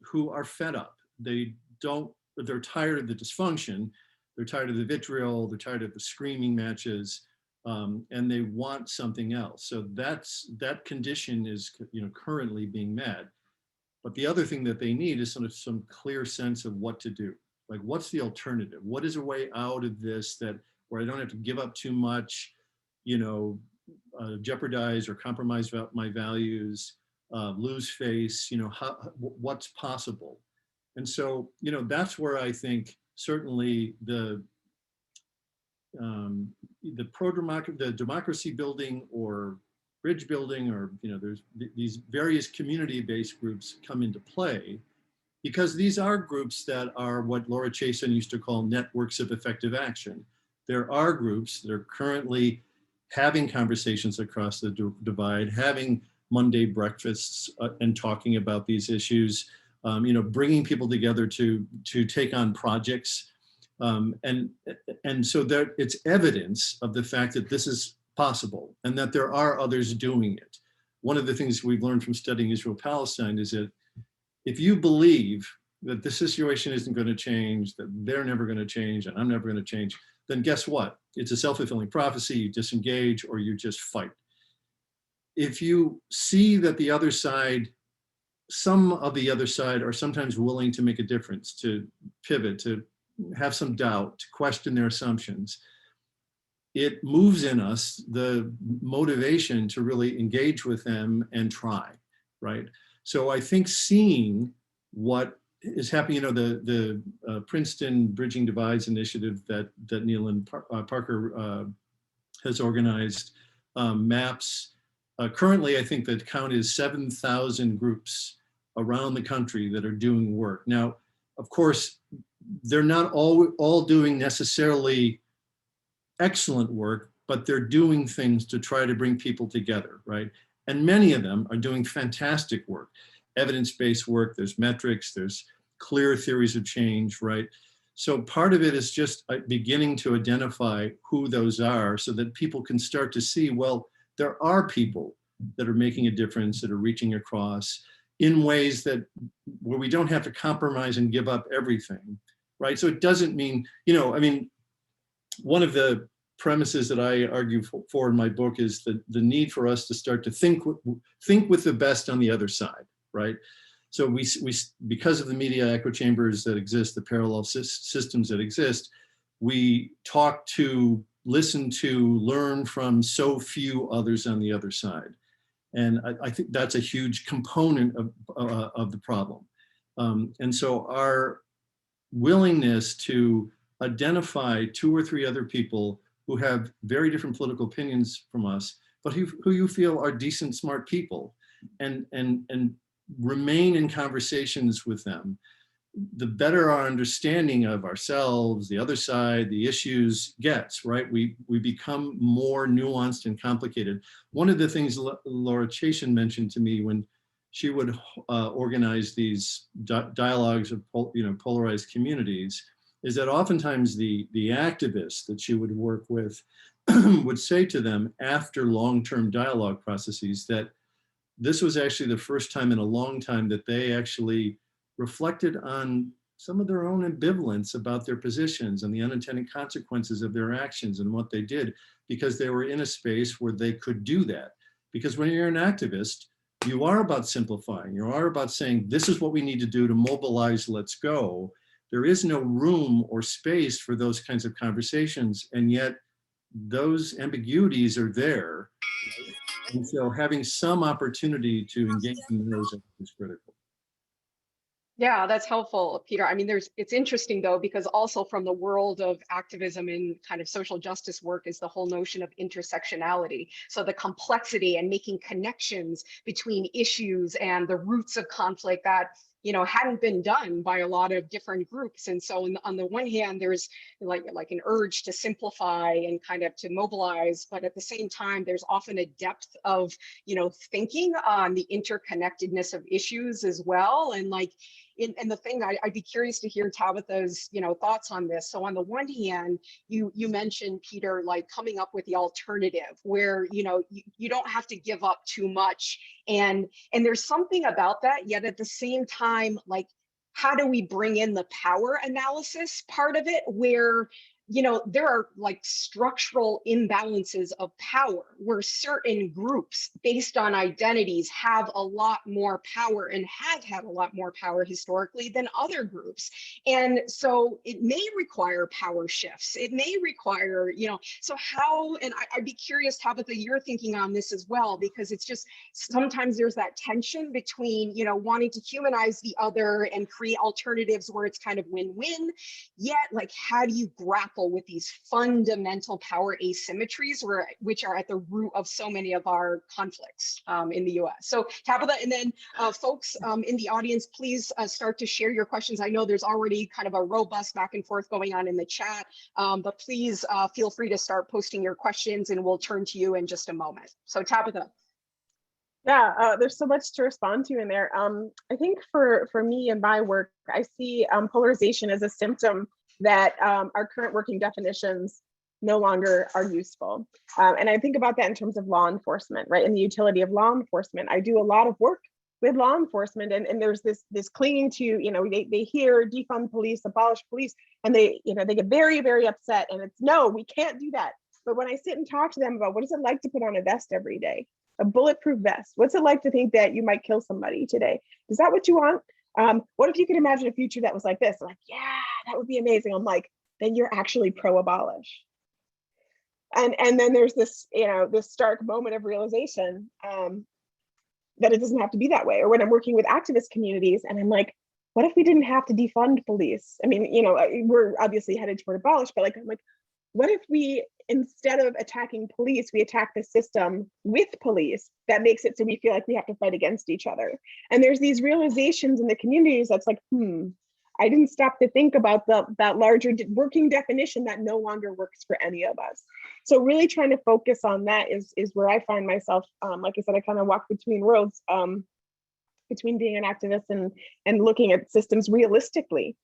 who are fed up. They're tired of the dysfunction, they're tired of the vitriol, they're tired of the screaming matches, and they want something else. So that condition is, currently being met. But the other thing that they need is sort of some clear sense of what to do. Like, what's the alternative? What is a way out of this where I don't have to give up too much, jeopardize or compromise my values, lose face, what's possible? And so, that's where I think certainly the democracy building or bridge building, or there's these various community-based groups come into play, because these are groups that are what Laura Chason used to call networks of effective action. There are groups that are currently having conversations across the divide, having Monday breakfasts and talking about these issues, bringing people together to take on projects. And so it's evidence of the fact that this is possible and that there are others doing it. One of the things we've learned from studying Israel-Palestine is that if you believe that the situation isn't going to change, that they're never going to change, and I'm never going to change, then guess what? It's a self-fulfilling prophecy. You disengage or you just fight. If you see that the other side, some of the other side are sometimes willing to make a difference, to pivot, to have some doubt, to question their assumptions, it moves in us the motivation to really engage with them and try, right? So I think seeing what is happening, the Princeton Bridging Divides initiative that Neil and Parker has organized maps. Currently, I think the count is 7,000 groups around the country that are doing work. Now, of course, they're not all doing necessarily excellent work, but they're doing things to try to bring people together, right? And many of them are doing fantastic work, evidence-based work, there's metrics, there's clear theories of change, right? So part of it is just beginning to identify who those are so that people can start to see, well, there are people that are making a difference, that are reaching across in ways where we don't have to compromise and give up everything, right? So it doesn't mean, one of the premises that I argue for in my book is the need for us to start to think with the best on the other side, right? So we because of the media echo chambers that exist, the parallel systems that exist, we talk to, listen to, learn from so few others on the other side. And I think that's a huge component of the problem. And so our willingness to identify 2 or 3 other people who have very different political opinions from us, but who you feel are decent, smart people, and remain in conversations with them, the better our understanding of ourselves, the other side, the issues gets, right? We become more nuanced and complicated. One of the things Laura Chason mentioned to me when she would organize these dialogues of polarized communities is that oftentimes the activists that she would work with would say to them after long-term dialogue processes that this was actually the first time in a long time that they actually reflected on some of their own ambivalence about their positions and the unintended consequences of their actions and what they did, because they were in a space where they could do that. Because when you're an activist, you are about simplifying. You are about saying, this is what we need to do to mobilize, let's go. There is no room or space for those kinds of conversations. And yet those ambiguities are there. And so having some opportunity to engage in those is critical. Yeah, that's helpful, Peter. I mean, it's interesting though, because also from the world of activism and kind of social justice work is the whole notion of intersectionality. So the complexity and making connections between issues and the roots of conflict that, you know, hadn't been done by a lot of different groups. And so on the one hand, there's like an urge to simplify and kind of to mobilize, but at the same time, there's often a depth of, you know, thinking on the interconnectedness of issues as well. And like, and the thing I'd be curious to hear Tabitha's, you know, thoughts on this. So on the one hand, you mentioned, Peter, like coming up with the alternative where, you know, you don't have to give up too much. And there's something about that, yet at the same time, like, how do we bring in the power analysis part of it where, you know, there are like structural imbalances of power where certain groups based on identities have a lot more power and have had a lot more power historically than other groups. And so it may require power shifts. It may require, you know, so how, and I'd be curious, Tabitha, your thinking on this as well, because it's just sometimes there's that tension between, you know, wanting to humanize the other and create alternatives where it's kind of win-win, yet like, how do you grapple with these fundamental power asymmetries which are at the root of so many of our conflicts in the US. So Tabitha, and then folks in the audience, please start to share your questions. I know there's already kind of a robust back and forth going on in the chat, but please feel free to start posting your questions and we'll turn to you in just a moment. So Tabitha. Yeah, there's so much to respond to in there. I think for me and my work, I see polarization as a symptom that our current working definitions no longer are useful. And I think about that in terms of law enforcement, right? And the utility of law enforcement. I do a lot of work with law enforcement, and there's this clinging to, you know, they hear defund police, abolish police, and they, you know, they get very, very upset, and it's no, we can't do that. But when I sit and talk to them about what is it like to put on a vest every day, a bulletproof vest, what's it like to think that you might kill somebody today? Is that what you want? What if you could imagine a future that was like this? I'm like, yeah, that would be amazing. I'm like, then you're actually pro-abolish. And then there's this, you know, this stark moment of realization that it doesn't have to be that way. Or when I'm working with activist communities and I'm like, what if we didn't have to defund police? I mean, you know, we're obviously headed toward abolish, but like, I'm like, what if we, instead of attacking police, we attack the system with police that makes it so we feel like we have to fight against each other? And there's these realizations in the communities that's like, I didn't stop to think about that larger working definition that no longer works for any of us. So really trying to focus on that is where I find myself. Like I said, I kind of walk between worlds, between being an activist and looking at systems realistically.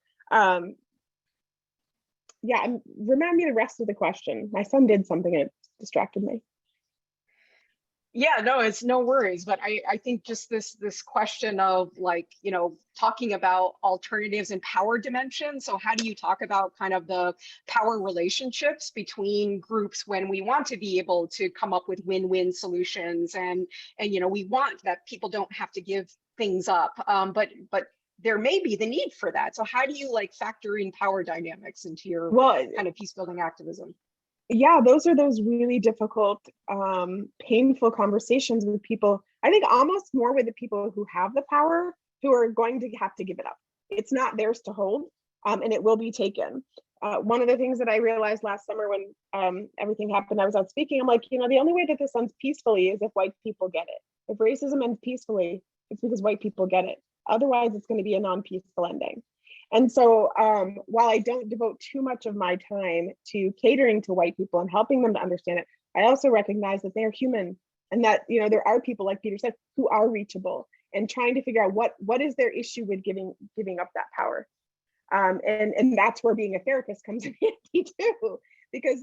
Yeah, and remind me the rest of the question. My son did something and it distracted me. Yeah, no, it's no worries. But I think just this question of like, you know, talking about alternatives and power dimensions. So how do you talk about kind of the power relationships between groups when we want to be able to come up with win-win solutions and you know, we want that people don't have to give things up. But there may be the need for that. So how do you like factor in power dynamics into your kind of peace building activism? Yeah, those are those really difficult, painful conversations with people. I think almost more with the people who have the power, who are going to have to give it up. It's not theirs to hold, and it will be taken. One of the things that I realized last summer when everything happened, I was out speaking, I'm like, you know, the only way that this ends peacefully is if white people get it. If racism ends peacefully, it's because white people get it. Otherwise, it's going to be a non-peaceful ending. And so while I don't devote too much of my time to catering to white people and helping them to understand it, I also recognize that they're human and that, you know, there are people, like Peter said, who are reachable, and trying to figure out what is their issue with giving up that power. And that's where being a therapist comes in handy too, because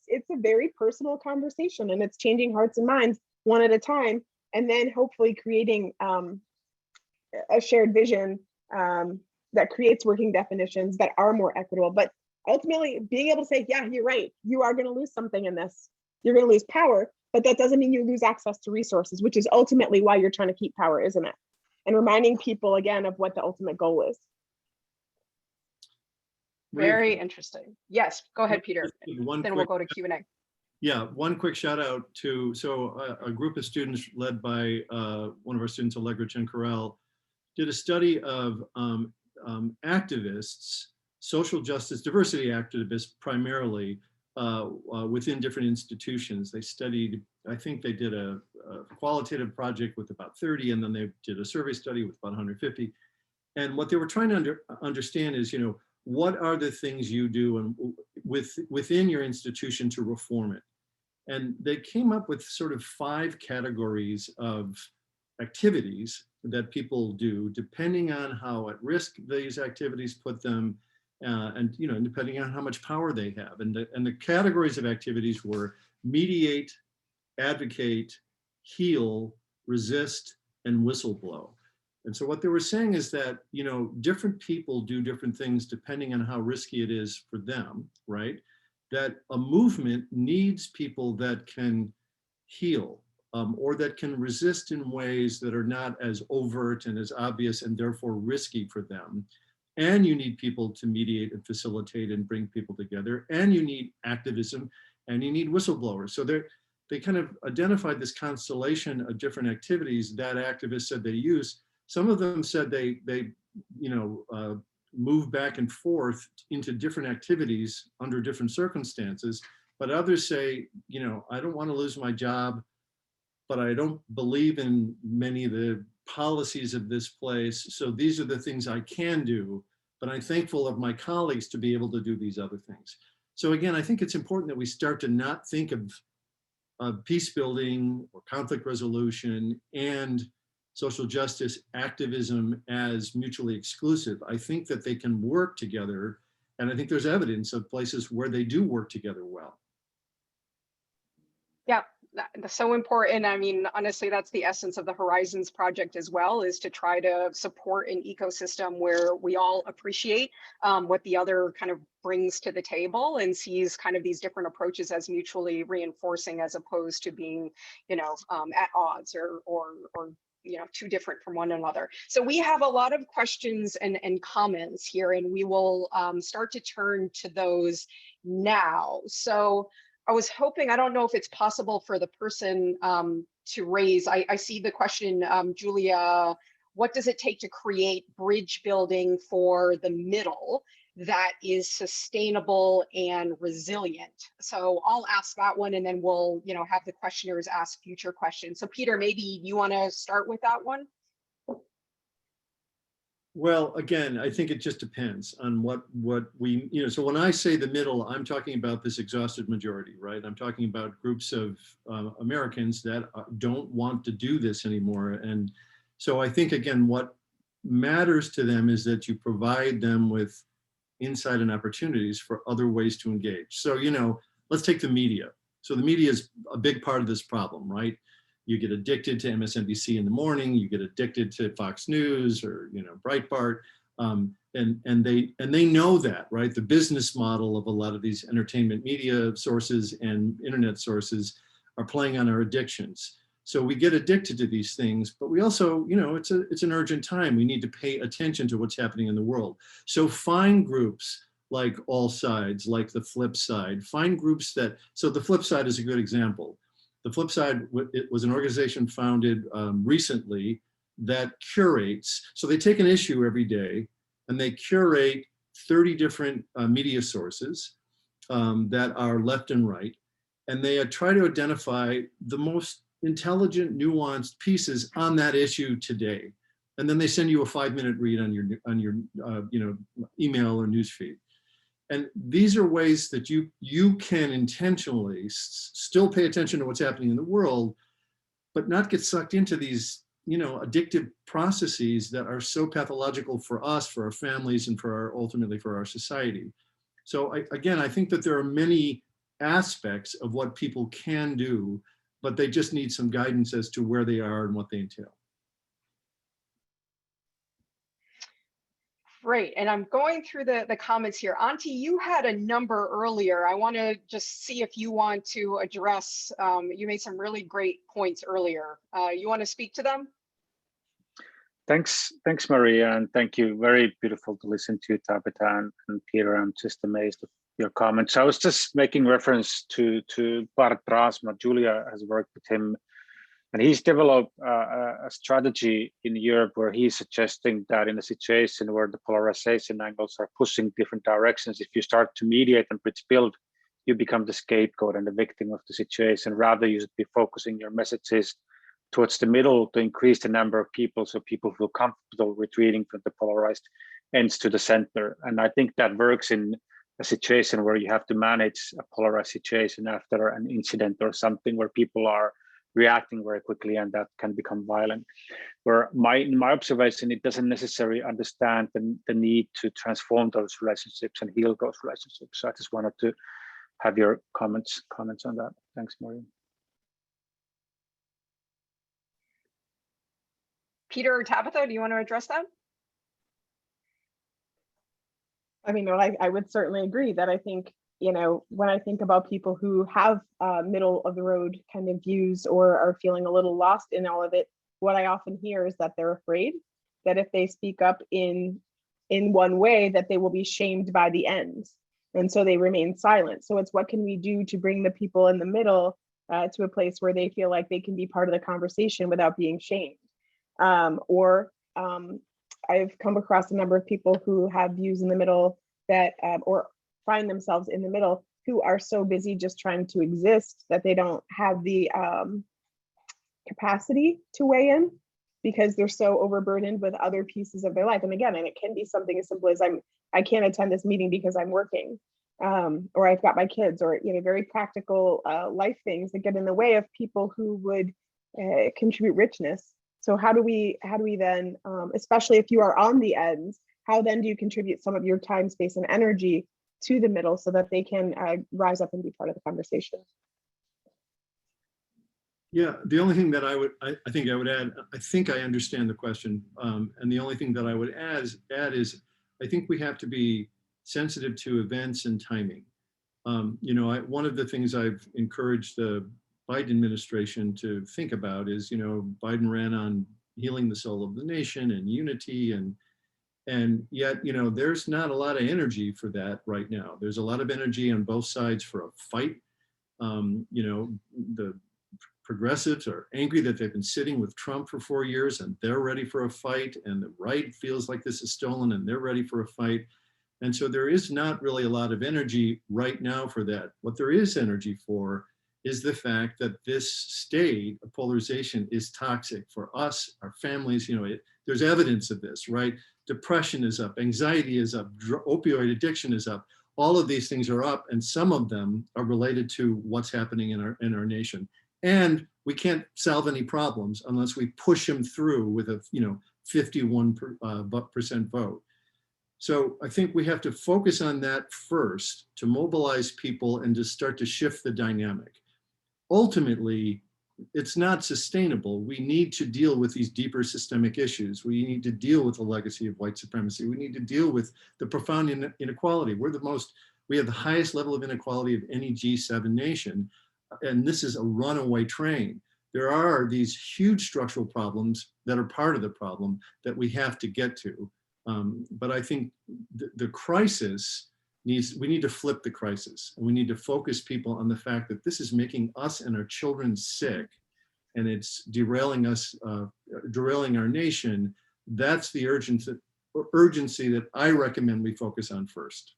it's a very personal conversation, and it's changing hearts and minds one at a time, and then hopefully creating a shared vision that creates working definitions that are more equitable. But ultimately being able to say, yeah, you're right, you are going to lose something in this. You're going to lose power, but that doesn't mean you lose access to resources, which is ultimately why you're trying to keep power, isn't it? And reminding people again of what the ultimate goal is. Very interesting. Yes, go ahead, Peter. Then we'll go to Q&A. Yeah, one quick shout out to, a group of students led by one of our students, Allegra Chen-Corral, did a study of activists, social justice, diversity activists primarily, within different institutions. They studied, I think they did a qualitative project with about 30, and then they did a survey study with about 150. And what they were trying to understand is, what are the things you do and within your institution to reform it? And they came up with sort of 5 categories of activities that people do, depending on how at risk these activities put them, and depending on how much power they have. And the categories of activities were mediate, advocate, heal, resist, and whistleblow. And so what they were saying is that, different people do different things depending on how risky it is for them, right? That a movement needs people that can heal, or that can resist in ways that are not as overt and as obvious and therefore risky for them. And you need people to mediate and facilitate and bring people together. And you need activism, and you need whistleblowers. So they kind of identified this constellation of different activities that activists said they use. Some of them said they move back and forth into different activities under different circumstances, but others say, I don't want to lose my job, but I don't believe in many of the policies of this place. So these are the things I can do, but I'm thankful of my colleagues to be able to do these other things. So again, I think it's important that we start to not think of peace building or conflict resolution and social justice activism as mutually exclusive. I think that they can work together, and I think there's evidence of places where they do work together well. Yeah, that's so important. I mean, honestly, that's the essence of the Horizons project as well, is to try to support an ecosystem where we all appreciate what the other kind of brings to the table and sees kind of these different approaches as mutually reinforcing, as opposed to being, at odds or too different from one another. So we have a lot of questions and comments here, and we will start to turn to those now. So I was hoping, I don't know if it's possible for the person to raise, I see the question, Julia, what does it take to create bridge building for the middle that is sustainable and resilient? So I'll ask that one, and then we'll have the questioners ask future questions. So Peter, maybe you want to start with that one? Well, again, I think it just depends on what we, so when I say the middle, I'm talking about this exhausted majority, right? I'm talking about groups of Americans that don't want to do this anymore. And so I think, again, what matters to them is that you provide them with insight and opportunities for other ways to engage. So, let's take the media. So the media is a big part of this problem, right? You get addicted to MSNBC in the morning, you get addicted to Fox News or Breitbart, and they know that, right? The business model of a lot of these entertainment media sources and internet sources are playing on our addictions. So we get addicted to these things, but we also, it's an urgent time. We need to pay attention to what's happening in the world. So find groups like All Sides, like The Flip Side. Find groups so The Flip Side is a good example. The Flip Side, it was an organization founded recently that curates, so they take an issue every day and they curate 30 different media sources that are left and right, and they try to identify the most intelligent, nuanced pieces on that issue today. And then they send you a 5-minute read on your email or newsfeed. And these are ways that you can intentionally still pay attention to what's happening in the world, but not get sucked into these, addictive processes that are so pathological for us, for our families, and ultimately for our society. So I think that there are many aspects of what people can do, but they just need some guidance as to where they are and what they entail. Great. And I'm going through the comments here. Auntie, you had a number earlier. I want to just see if you want to address, you made some really great points earlier. You want to speak to them? Thanks, Maria, and thank you. Very beautiful to listen to, Tabitha and Peter. I'm just amazed at your comments. I was just making reference to Bart Brasma. Julia has worked with him, and he's developed a strategy in Europe where he's suggesting that in a situation where the polarization angles are pushing different directions, if you start to mediate and bridge build, you become the scapegoat and the victim of the situation. Rather, you should be focusing your messages towards the middle to increase the number of people so people feel comfortable retreating from the polarized ends to the center. And I think that works in a situation where you have to manage a polarized situation after an incident or something where people are reacting very quickly, and that can become violent. Where in my observation, it doesn't necessarily understand the need to transform those relationships and heal those relationships. So I just wanted to have your comments on that. Thanks, Maureen. Peter or Tabitha, do you want to address that? I mean, I would certainly agree that I think, you know, when I think about people who have middle of the road kind of views or are feeling a little lost in all of it, what I often hear is that they're afraid that if they speak up in one way, that they will be shamed by the ends. And so they remain silent. So it's what can we do to bring the people in the middle to a place where they feel like they can be part of the conversation without being shamed. I've come across a number of people who have views in the middle that, or find themselves in the middle, who are so busy just trying to exist that they don't have the capacity to weigh in because they're so overburdened with other pieces of their life. And again, and it can be something as simple as I can't attend this meeting because I'm working, or I've got my kids, or, you know, very practical life things that get in the way of people who would contribute richness. So how do we then, especially if you are on the ends, how then do you contribute some of your time, space, and energy to the middle so that they can rise up and be part of the conversation? Yeah, the only thing that I think I would add, I think I understand the question, and the only thing that I would add is I think we have to be sensitive to events and timing. You know, one of the things I've encouraged the Biden administration to think about is, you know, Biden ran on healing the soul of the nation and unity, and yet, you know, there's not a lot of energy for that right now. There's a lot of energy on both sides for a fight. You know, the progressives are angry that they've been sitting with Trump for 4 years and they're ready for a fight, and the right feels like this is stolen and they're ready for a fight. And so there is not really a lot of energy right now for that. What there is energy for is the fact that this state of polarization is toxic for us, our families. You know, there's evidence of this, right? Depression is up, anxiety is up, opioid addiction is up. All of these things are up, and some of them are related to what's happening in our nation. And we can't solve any problems unless we push them through with a 51% vote. So I think we have to focus on that first to mobilize people and to start to shift the dynamic. Ultimately, it's not sustainable. We need to deal with these deeper systemic issues. We need to deal with the legacy of white supremacy. We need to deal with the profound inequality. We have the highest level of inequality of any G7 nation. And this is a runaway train. There are these huge structural problems that are part of the problem that we have to get to. But I think the crisis we need to flip the crisis, and we need to focus people on the fact that this is making us and our children sick, and it's derailing us, derailing our nation. That's the urgency that I recommend we focus on first.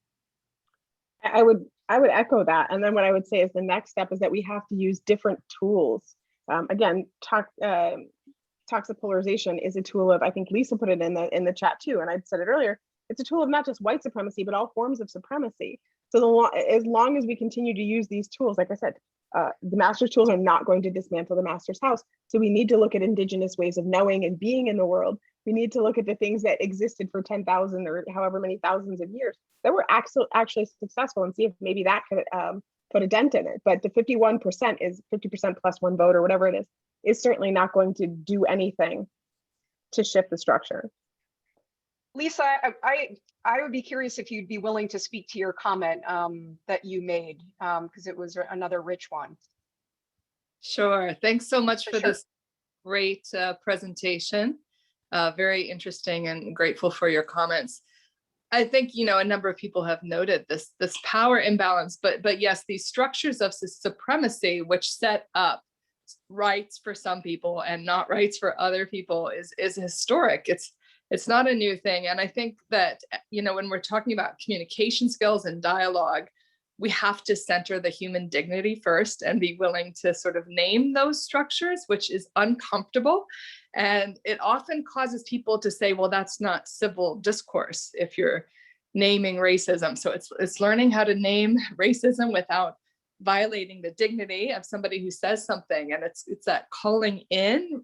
I would echo that. And then what I would say is the next step is that we have to use different tools. Again, toxic polarization is a tool of, I think Lisa put it in the chat too, and I said it earlier, it's a tool of not just white supremacy, but all forms of supremacy. So as long as we continue to use these tools, like I said, the master's tools are not going to dismantle the master's house. So we need to look at indigenous ways of knowing and being in the world. We need to look at the things that existed for 10,000 or however many thousands of years that were actually successful, and see if maybe that could put a dent in it. But the 51% is 50% plus one vote or whatever it is certainly not going to do anything to shift the structure. Lisa, I would be curious if you'd be willing to speak to your comment that you made, because it was another rich one. Sure. Thanks so much for Sure. this great presentation. Very interesting, and grateful for your comments. I think, you know, a number of people have noted this power imbalance, but yes, these structures of supremacy, which set up rights for some people and not rights for other people, is historic. It's not a new thing. And I think that, you know, when we're talking about communication skills and dialogue, we have to center the human dignity first and be willing to sort of name those structures, which is uncomfortable. And it often causes people to say, well, that's not civil discourse if you're naming racism. So it's learning how to name racism without violating the dignity of somebody who says something. And it's that calling in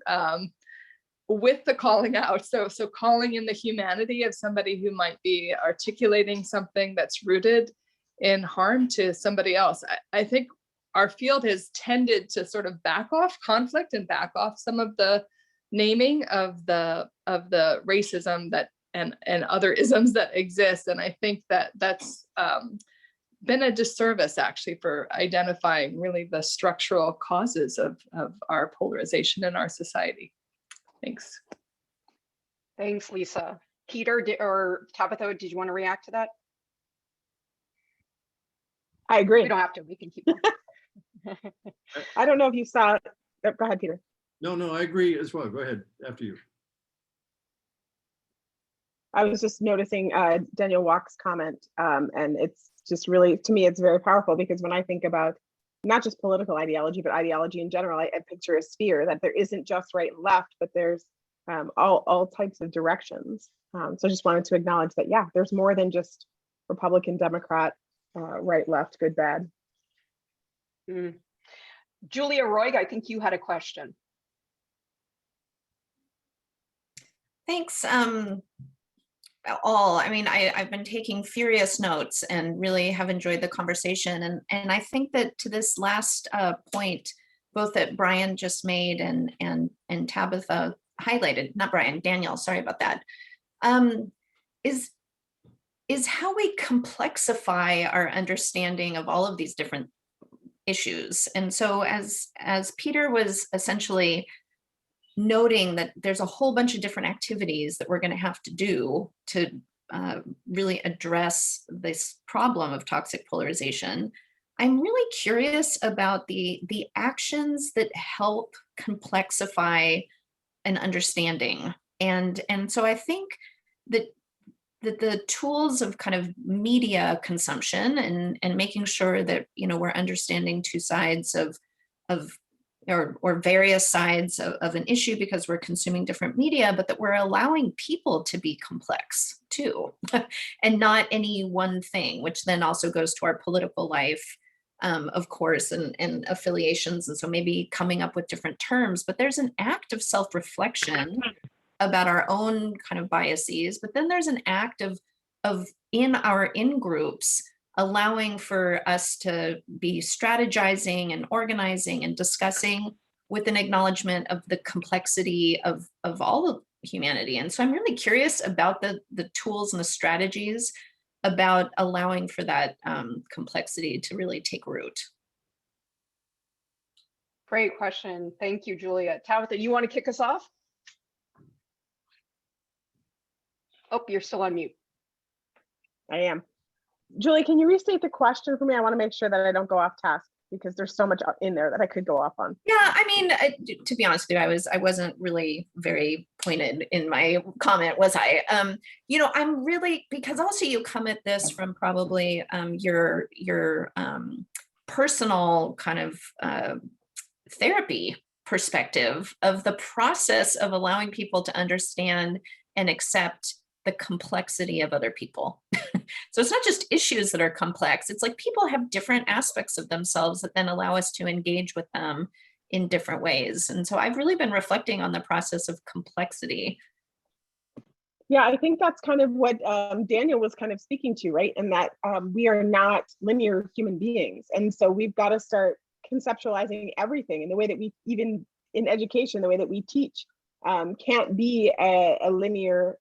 with the calling out. So calling in the humanity of somebody who might be articulating something that's rooted in harm to somebody else. I think our field has tended to sort of back off conflict and back off some of the naming of the racism that and other isms that exist. And I think that that's been a disservice actually for identifying really the structural causes of our polarization in our society. Thanks. Thanks, Lisa. Peter or Tabitha, did you want to react to that? I agree. We don't have to, we can keep going. I don't know if you saw, oh, go ahead, Peter. No, I agree as well. Go ahead, after you. I was just noticing Daniel Walk's comment, and it's just really, to me, it's very powerful, because when I think about not just political ideology, but ideology in general, I picture a sphere that there isn't just right and left, but there's all types of directions. So I just wanted to acknowledge that, yeah, there's more than just Republican, Democrat, right, left, good, bad. Julia Roig, I think you had a question. Thanks. I mean, I've been taking furious notes and really have enjoyed the conversation. And I think that to this last point, both that Brian just made and Tabitha highlighted, not Brian, Daniel, sorry about that, is how we complexify our understanding of all of these different issues. And so as Peter was essentially noting that there's a whole bunch of different activities that we're going to have to do to really address this problem of toxic polarization, I'm really curious about the actions that help complexify an understanding. And so I think that the tools of kind of media consumption and making sure that, you know, we're understanding two sides of or various sides of an issue because we're consuming different media, but that we're allowing people to be complex too, and not any one thing, which then also goes to our political life, of course, and affiliations. And so maybe coming up with different terms, but there's an act of self-reflection about our own kind of biases, but then there's an act of in our in-groups allowing for us to be strategizing and organizing and discussing with an acknowledgement of the complexity of all of humanity. And so I'm really curious about the tools and the strategies about allowing for that complexity to really take root. Great question. Thank you, Julia. Tabitha, you want to kick us off? Oh, you're still on mute. I am. Julie, can you restate the question for me? I want to make sure that I don't go off task because there's so much in there that I could go off on. Yeah, I mean, to be honest with you, I wasn't really very pointed in my comment, was I? You know, I'm really, because also you come at this from probably your personal kind of therapy perspective of the process of allowing people to understand and accept the complexity of other people. So it's not just issues that are complex. It's like people have different aspects of themselves that then allow us to engage with them in different ways. And so I've really been reflecting on the process of complexity. Yeah, I think that's kind of what Daniel was kind of speaking to, right? And that we are not linear human beings. And so we've got to start conceptualizing everything in the way that we, even in education, the way that we teach, can't be a linear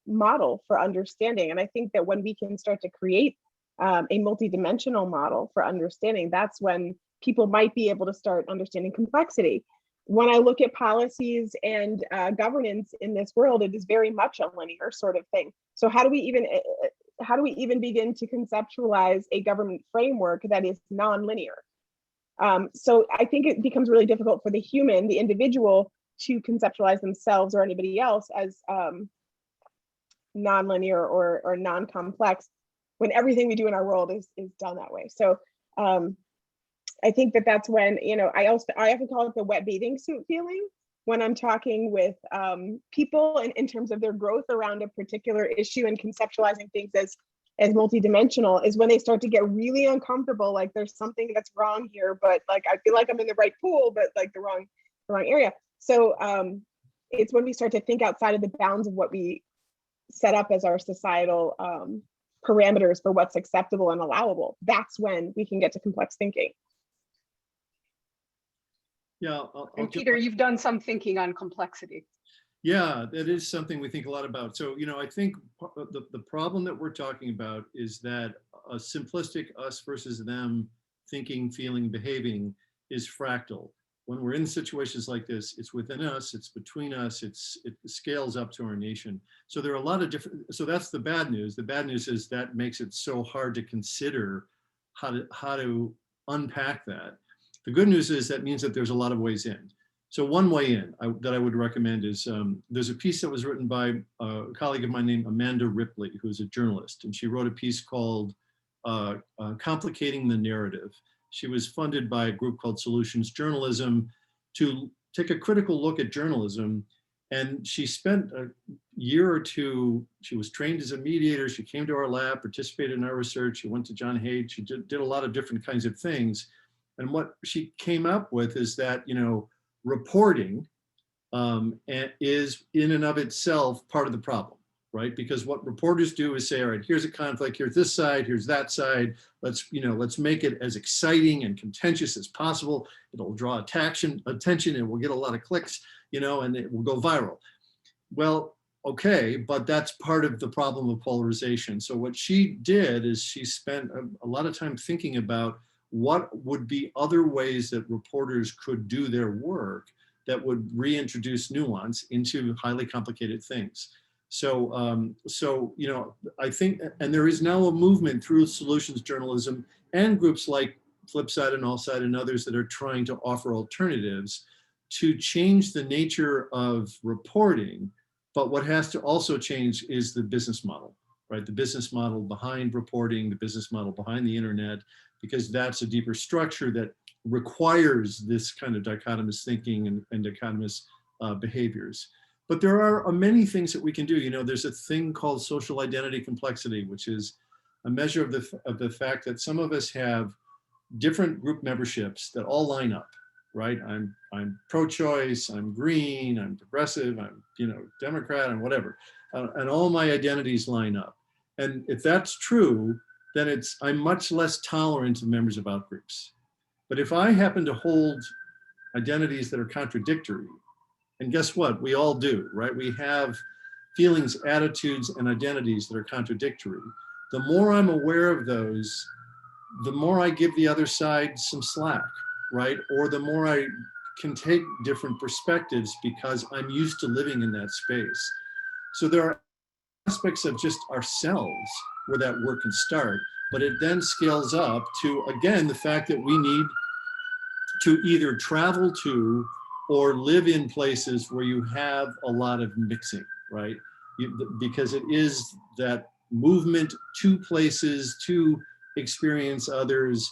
model for understanding. And I think that when we can start to create a multidimensional model for understanding, that's when people might be able to start understanding complexity. When I look at policies and governance in this world, it is very much a linear sort of thing. So how do we even begin to conceptualize a government framework that is non-linear? So I think it becomes really difficult for the human, the individual, to conceptualize themselves or anybody else as non-linear or non-complex when everything we do in our world is done that way. So I think that that's when, you know, I often call it the wet bathing suit feeling when I'm talking with people in terms of their growth around a particular issue and conceptualizing things as multidimensional, is when they start to get really uncomfortable, like there's something that's wrong here, but like I feel like I'm in the right pool, but like the wrong area. So it's when we start to think outside of the bounds of what we set up as our societal parameters for what's acceptable and allowable. That's when we can get to complex thinking. Yeah. And Peter, you've done some thinking on complexity. Yeah, that is something we think a lot about. So, you know, I think the problem that we're talking about is that a simplistic us versus them thinking, feeling, behaving is fractal. When we're in situations like this, it's within us, it's between us, it scales up to our nation. So there are a lot of different, so that's the bad news. The bad news is that makes it so hard to consider how to unpack that. The good news is that means that there's a lot of ways in. So one way in that I would recommend is there's a piece that was written by a colleague of mine named Amanda Ripley, who's a journalist, and she wrote a piece called Complicating the Narrative. She was funded by a group called Solutions Journalism to take a critical look at journalism. And she spent a year or two, she was trained as a mediator, she came to our lab, participated in our research, she went to John Haid, she did a lot of different kinds of things. And what she came up with is that, you know, reporting is in and of itself part of the problem, right? Because what reporters do is say, all right, here's a conflict, here's this side, here's that side. Let's make it as exciting and contentious as possible. It'll draw attention and we'll get a lot of clicks, you know, and it will go viral. Well, okay, but that's part of the problem of polarization. So what she did is she spent a lot of time thinking about what would be other ways that reporters could do their work that would reintroduce nuance into highly complicated things. So, you know, I think, and there is now a movement through solutions journalism and groups like Flipside and Allside and others that are trying to offer alternatives to change the nature of reporting. But what has to also change is the business model, right? The business model behind reporting, the business model behind the internet, because that's a deeper structure that requires this kind of dichotomous thinking and dichotomous behaviors. But there are many things that we can do. You know, there's a thing called social identity complexity, which is a measure of the fact that some of us have different group memberships that all line up, right? I'm pro-choice, I'm green, I'm progressive, I'm, you know, Democrat, and whatever, and all my identities line up. And if that's true, then I'm much less tolerant of members of outgroups. But if I happen to hold identities that are contradictory, and guess what, we all do, right? We have feelings, attitudes, and identities that are contradictory. The more I'm aware of those, the more I give the other side some slack, right? Or the more I can take different perspectives because I'm used to living in that space. So there are aspects of just ourselves where that work can start, but it then scales up to, again, the fact that we need to either travel to or live in places where you have a lot of mixing, right? Because it is that movement to places to experience others.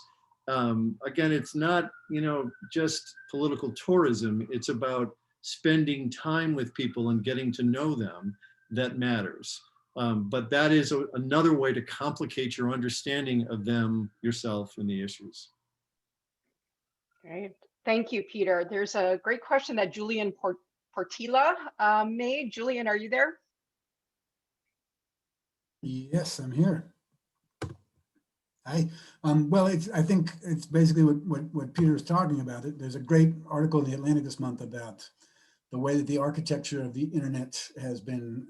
Again, it's not, you know, just political tourism. It's about spending time with people and getting to know them that matters. But that is another way to complicate your understanding of them, yourself, and the issues. Great. Thank you, Peter. There's a great question that Julian Portilla made. Julian, are you there? Yes, I'm here. Hi. Well, I think it's basically what Peter is talking about. There's a great article in the Atlantic this month about the way that the architecture of the internet has been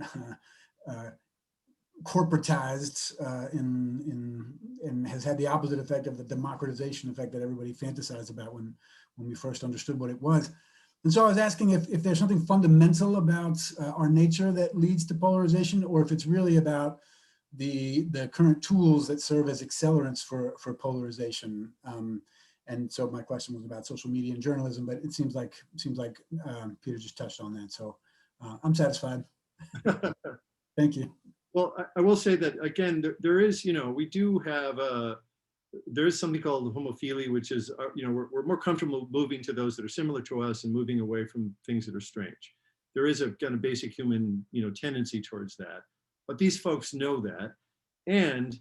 corporatized and has had the opposite effect of the democratization effect that everybody fantasized about when we first understood what it was. And so I was asking if there's something fundamental about our nature that leads to polarization, or if it's really about the current tools that serve as accelerants for polarization. And so my question was about social media and journalism, but it seems like Peter just touched on that. So I'm satisfied. Thank you. Well, I will say that again, there is, we do have there is something called homophilia, which is, we're more comfortable moving to those that are similar to us and moving away from things that are strange. There is a kind of basic human, tendency towards that. But these folks know that. And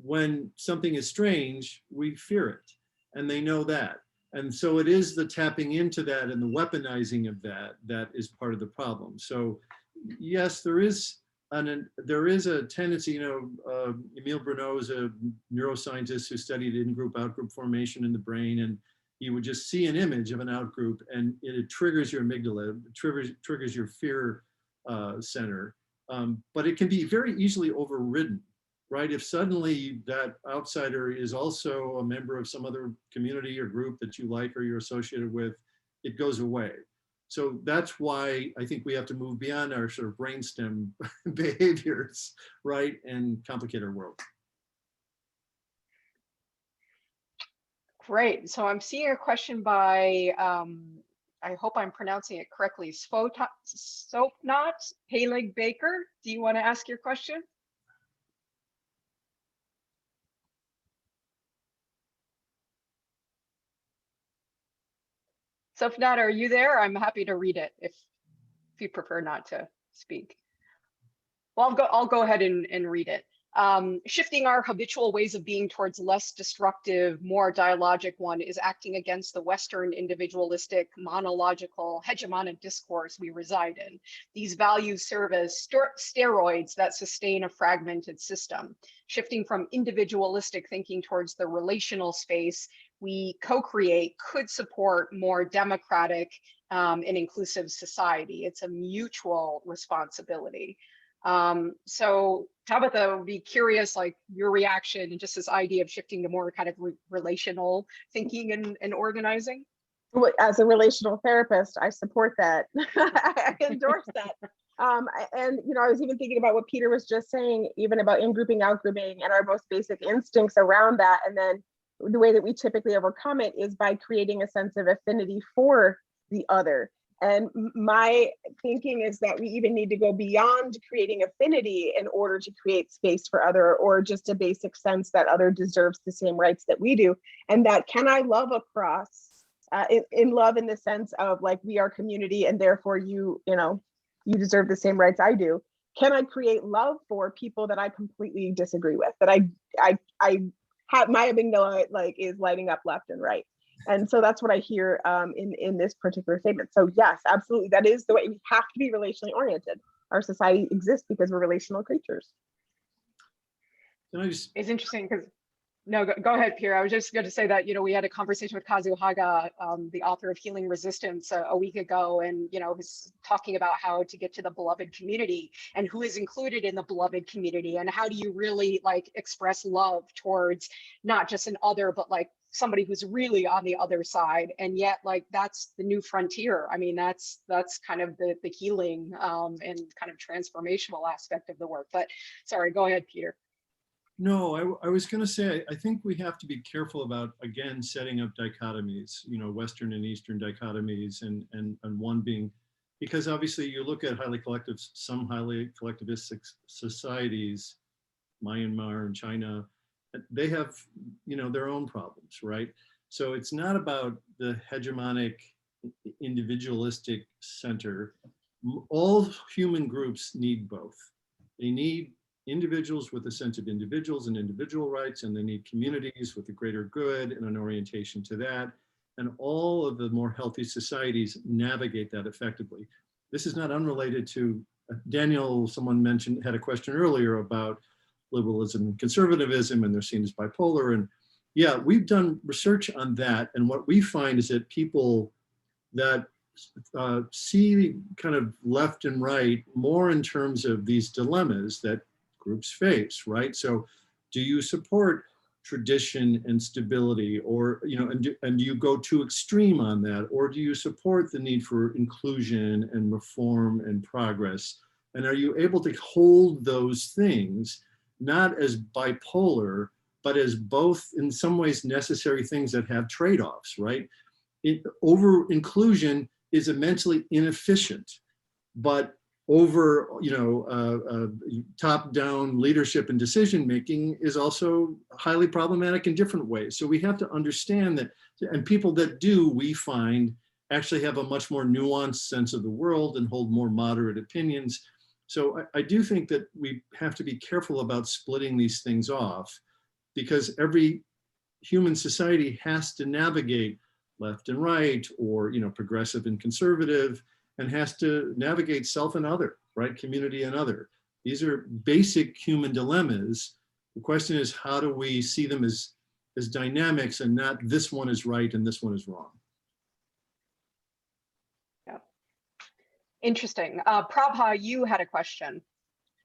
when something is strange, we fear it. And they know that. And so it is the tapping into that and the weaponizing of that is part of the problem. So yes, there is a tendency, Emile Bruneau is a neuroscientist who studied in-group, out-group formation in the brain, and he would just see an image of an out-group and it triggers your amygdala, it triggers your fear center. But it can be very easily overridden, right? If suddenly that outsider is also a member of some other community or group that you like or you're associated with, it goes away. So that's why I think we have to move beyond our sort of brainstem behaviors, right? And complicate our world. Great. So I'm seeing a question by, I hope I'm pronouncing it correctly, Sopnot Halig Baker. Do you want to ask your question? Sopnot, are you there? I'm happy to read it if you prefer not to speak. Well, I'll go ahead and read it. Shifting our habitual ways of being towards less destructive, more dialogic one is acting against the Western individualistic, monological, hegemonic discourse we reside in. These values serve as steroids that sustain a fragmented system. Shifting from individualistic thinking towards the relational space we co-create could support more democratic and inclusive society. It's a mutual responsibility. So Tabitha, would be curious, like your reaction and just this idea of shifting to more kind of relational thinking and organizing. As a relational therapist, I support that. I endorse that. And I was even thinking about what Peter was just saying, even about in-grouping, out-grouping, and our most basic instincts around that. And then the way that we typically overcome it is by creating a sense of affinity for the other. And my thinking is that we even need to go beyond creating affinity in order to create space for other, or just a basic sense that other deserves the same rights that we do. And that can I love across, in love in the sense of like, we are community and therefore you deserve the same rights I do. Can I create love for people that I completely disagree with, that I have my amygdala like is lighting up left and right? And so that's what I hear in this particular statement. So yes, absolutely. That is the way we have to be relationally oriented. Our society exists because we're relational creatures. It's interesting because, no, go ahead, Pierre. I was just going to say that, we had a conversation with Kazu Haga, the author of Healing Resistance a week ago, and, was talking about how to get to the beloved community and who is included in the beloved community and how do you really like express love towards not just an other, but like somebody who's really on the other side. And yet like, that's the new frontier. I mean, that's kind of the healing and kind of transformational aspect of the work. But sorry, go ahead, Peter. No, I was going to say, I think we have to be careful about, again, setting up dichotomies, Western and Eastern dichotomies, and one being, because obviously you look at some highly collectivistic societies, Myanmar and China, they have, their own problems, right? So it's not about the hegemonic, individualistic center. All human groups need both. They need individuals with a sense of individuals and individual rights, and they need communities with a greater good and an orientation to that. And all of the more healthy societies navigate that effectively. This is not unrelated to, Daniel, someone had a question earlier about liberalism and conservatism, and they're seen as bipolar. And yeah, we've done research on that. And what we find is that people that see kind of left and right more in terms of these dilemmas that groups face, right? So do you support tradition and stability, or, you know, and do you go too extreme on that, or do you support the need for inclusion and reform and progress? And are you able to hold those things not as bipolar, but as both in some ways necessary things that have trade-offs, right? Over inclusion is immensely inefficient, but over, you know, top-down leadership and decision-making is also highly problematic in different ways. So we have to understand that, and people that do, we find, actually have a much more nuanced sense of the world and hold more moderate opinions. So I do think that we have to be careful about splitting these things off, because every human society has to navigate left and right, or, you know, progressive and conservative, and has to navigate self and other, right? Community and other. These are basic human dilemmas. The question is, how do we see them as dynamics, and not this one is right and this one is wrong? Yeah. Interesting. Prabha, you had a question.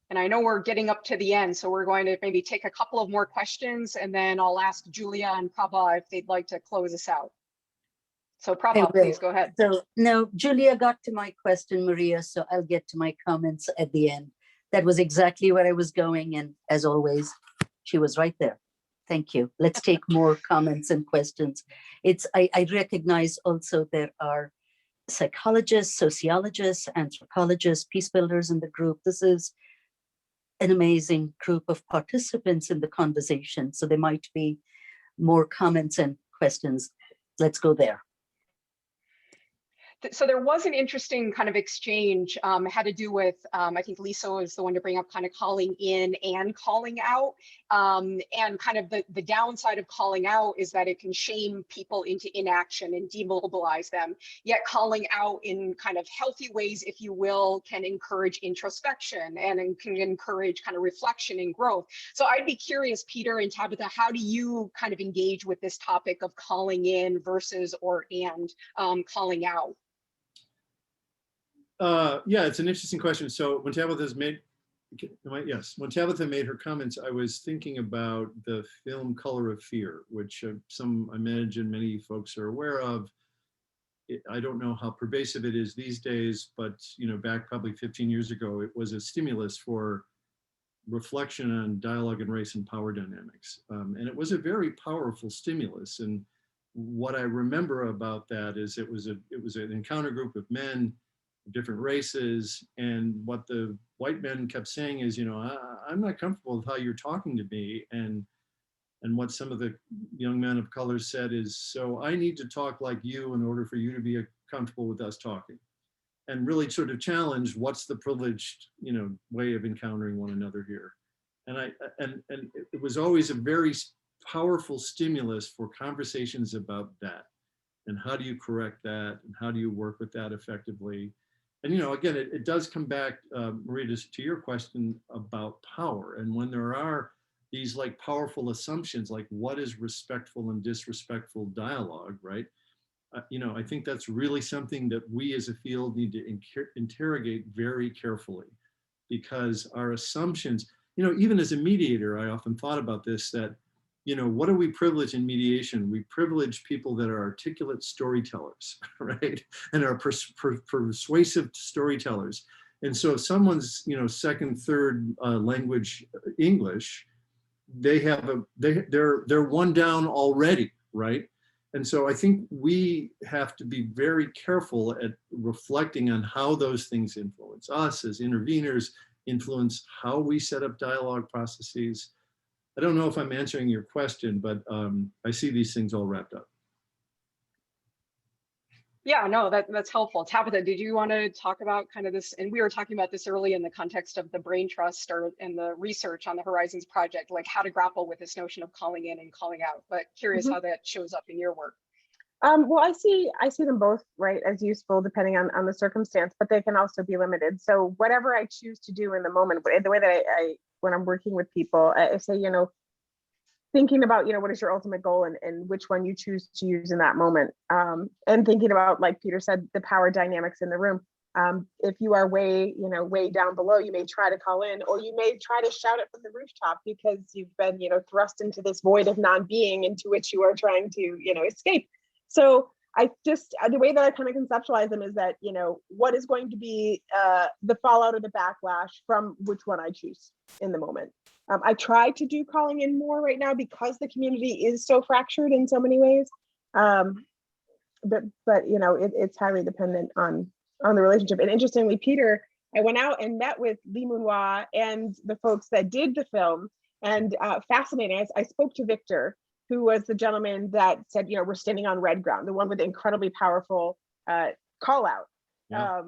And I know we're getting up to the end, so we're going to maybe take a couple of more questions, and then I'll ask Julia and Prabha if they'd like to close us out. So Prabha, please go ahead. So no, Julia got to my question, Maria, so I'll get to my comments at the end. That was exactly where I was going, and as always, she was right there. Thank you. Let's take more comments and questions. I recognize also there are psychologists, sociologists, anthropologists, peace builders in the group. This is an amazing group of participants in the conversation. So there might be more comments and questions. Let's go there. So there was an interesting kind of exchange, had to do with, I think Lisa was the one to bring up kind of calling in and calling out. And kind of the downside of calling out is that it can shame people into inaction and demobilize them. Yet calling out in kind of healthy ways, if you will, can encourage introspection and can encourage kind of reflection and growth. So I'd be curious, Peter and Tabitha, how do you kind of engage with this topic of calling in versus calling out? Yeah, it's an interesting question. So when Tabitha made her comments, I was thinking about the film Color of Fear, which I imagine many folks are aware of. I don't know how pervasive it is these days, but, you know, back probably 15 years ago, it was a stimulus for reflection on dialogue and race and power dynamics. And it was a very powerful stimulus. And what I remember about that is it was an encounter group of men, different races, and what the white men kept saying is, you know, I'm not comfortable with how you're talking to me, and what some of the young men of color said is, so I need to talk like you in order for you to be comfortable with us talking, and really sort of challenge what's the privileged, you know, way of encountering one another here. And it was always a very powerful stimulus for conversations about that, and how do you correct that, and how do you work with that effectively. And, you know, again, it does come back, Maria, to your question about power. And when there are these like powerful assumptions, like what is respectful and disrespectful dialogue, right? You know, I think that's really something that we as a field need to interrogate very carefully, because our assumptions, you know, even as a mediator, I often thought about this, that, you know, what do we privilege in mediation? We privilege people that are articulate storytellers, right? And are persuasive storytellers. And so if someone's, you know, second, third language English, they're one down already, right? And so I think we have to be very careful at reflecting on how those things influence us as interveners, influence how we set up dialogue processes. I don't know if I'm answering your question, but I see these things all wrapped up. Yeah, no, that's helpful. Tabitha, did you want to talk about kind of this? And we were talking about this early in the context of the brain trust and the research on the Horizons project, like how to grapple with this notion of calling in and calling out. But curious how that shows up in your work. Well, I see them both, right, as useful depending on the circumstance, but they can also be limited. So whatever I choose to do in the moment, the way that I when I'm working with people, I say, you know, thinking about, what is your ultimate goal and which one you choose to use in that moment. And thinking about, like Peter said, the power dynamics in the room. If you are way down below, you may try to call in, or you may try to shout it from the rooftop because you've been, thrust into this void of non-being into which you are trying to, escape. So I just, the way that I kind of conceptualize them is that, what is going to be the fallout or the backlash from which one I choose in the moment. I try to do calling in more right now because the community is so fractured in so many ways. But it's highly dependent on the relationship. And interestingly, Peter, I went out and met with Lee Moon-Hwa and the folks that did the film. And fascinating, I spoke to Victor, who was the gentleman that said, we're standing on red ground, the one with the incredibly powerful call out. Yeah.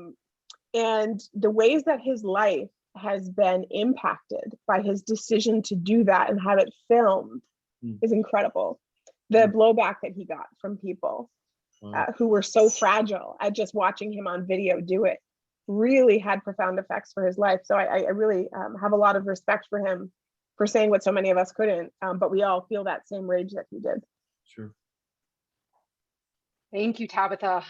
And the ways that his life has been impacted by his decision to do that and have it filmed is incredible. The blowback that he got from people who were so fragile at just watching him on video do it really had profound effects for his life. So I really have a lot of respect for him for saying what so many of us couldn't, but we all feel that same rage that he did. Sure. Thank you, Tabitha.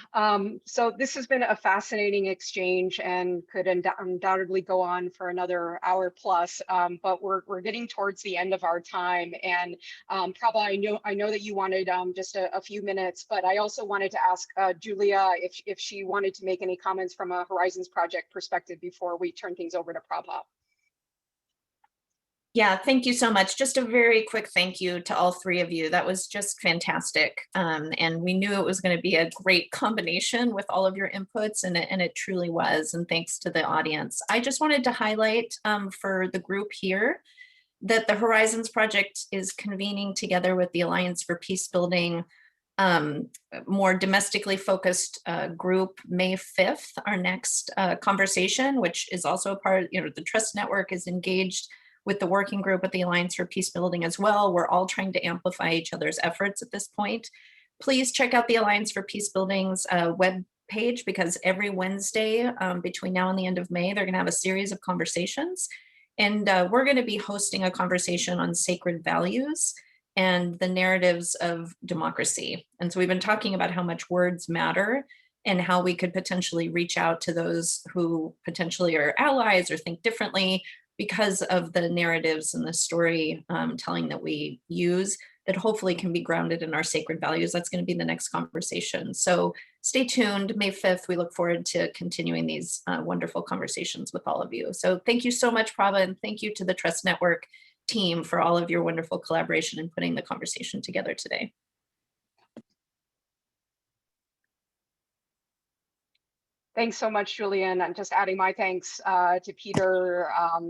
So this has been a fascinating exchange and could undoubtedly go on for another hour plus, but we're getting towards the end of our time. And Prabha, I know that you wanted just a few minutes, but I also wanted to ask Julia if she wanted to make any comments from a Horizons Project perspective before we turn things over to Prabha. Yeah, thank you so much. Just a very quick thank you to all three of you. That was just fantastic. And we knew it was going to be a great combination with all of your inputs, and it truly was. And thanks to the audience. I just wanted to highlight for the group here that the Horizons Project is convening together with the Alliance for Peacebuilding, more domestically focused group, May 5th, our next conversation, which is also a part of, the Trust Network is engaged with the working group at the Alliance for Peacebuilding as well. We're all trying to amplify each other's efforts at this point. Please check out the Alliance for Peacebuilding's web page, because every Wednesday between now and the end of May, they're gonna have a series of conversations. And we're gonna be hosting a conversation on sacred values and the narratives of democracy. And so we've been talking about how much words matter and how we could potentially reach out to those who potentially are allies or think differently, because of the narratives and the story telling that we use that hopefully can be grounded in our sacred values. That's going to be the next conversation. So stay tuned. May 5th, we look forward to continuing these wonderful conversations with all of you. So thank you so much, Prabha, and thank you to the Trust Network team for all of your wonderful collaboration in putting the conversation together today. Thanks so much, Julian. I'm just adding my thanks to Peter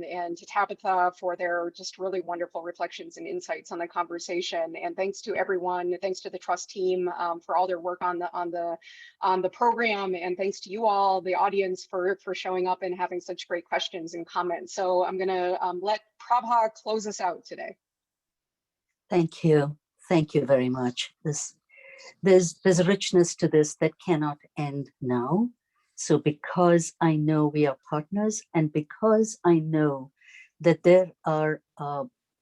and to Tabitha for their just really wonderful reflections and insights on the conversation. And thanks to everyone. Thanks to the Trust team for all their work on the program. And thanks to you all, the audience, for showing up and having such great questions and comments. So I'm going to let Prabha close us out today. Thank you. Thank you very much. There's a richness to this that cannot end now. So because I know we are partners, and because I know that there are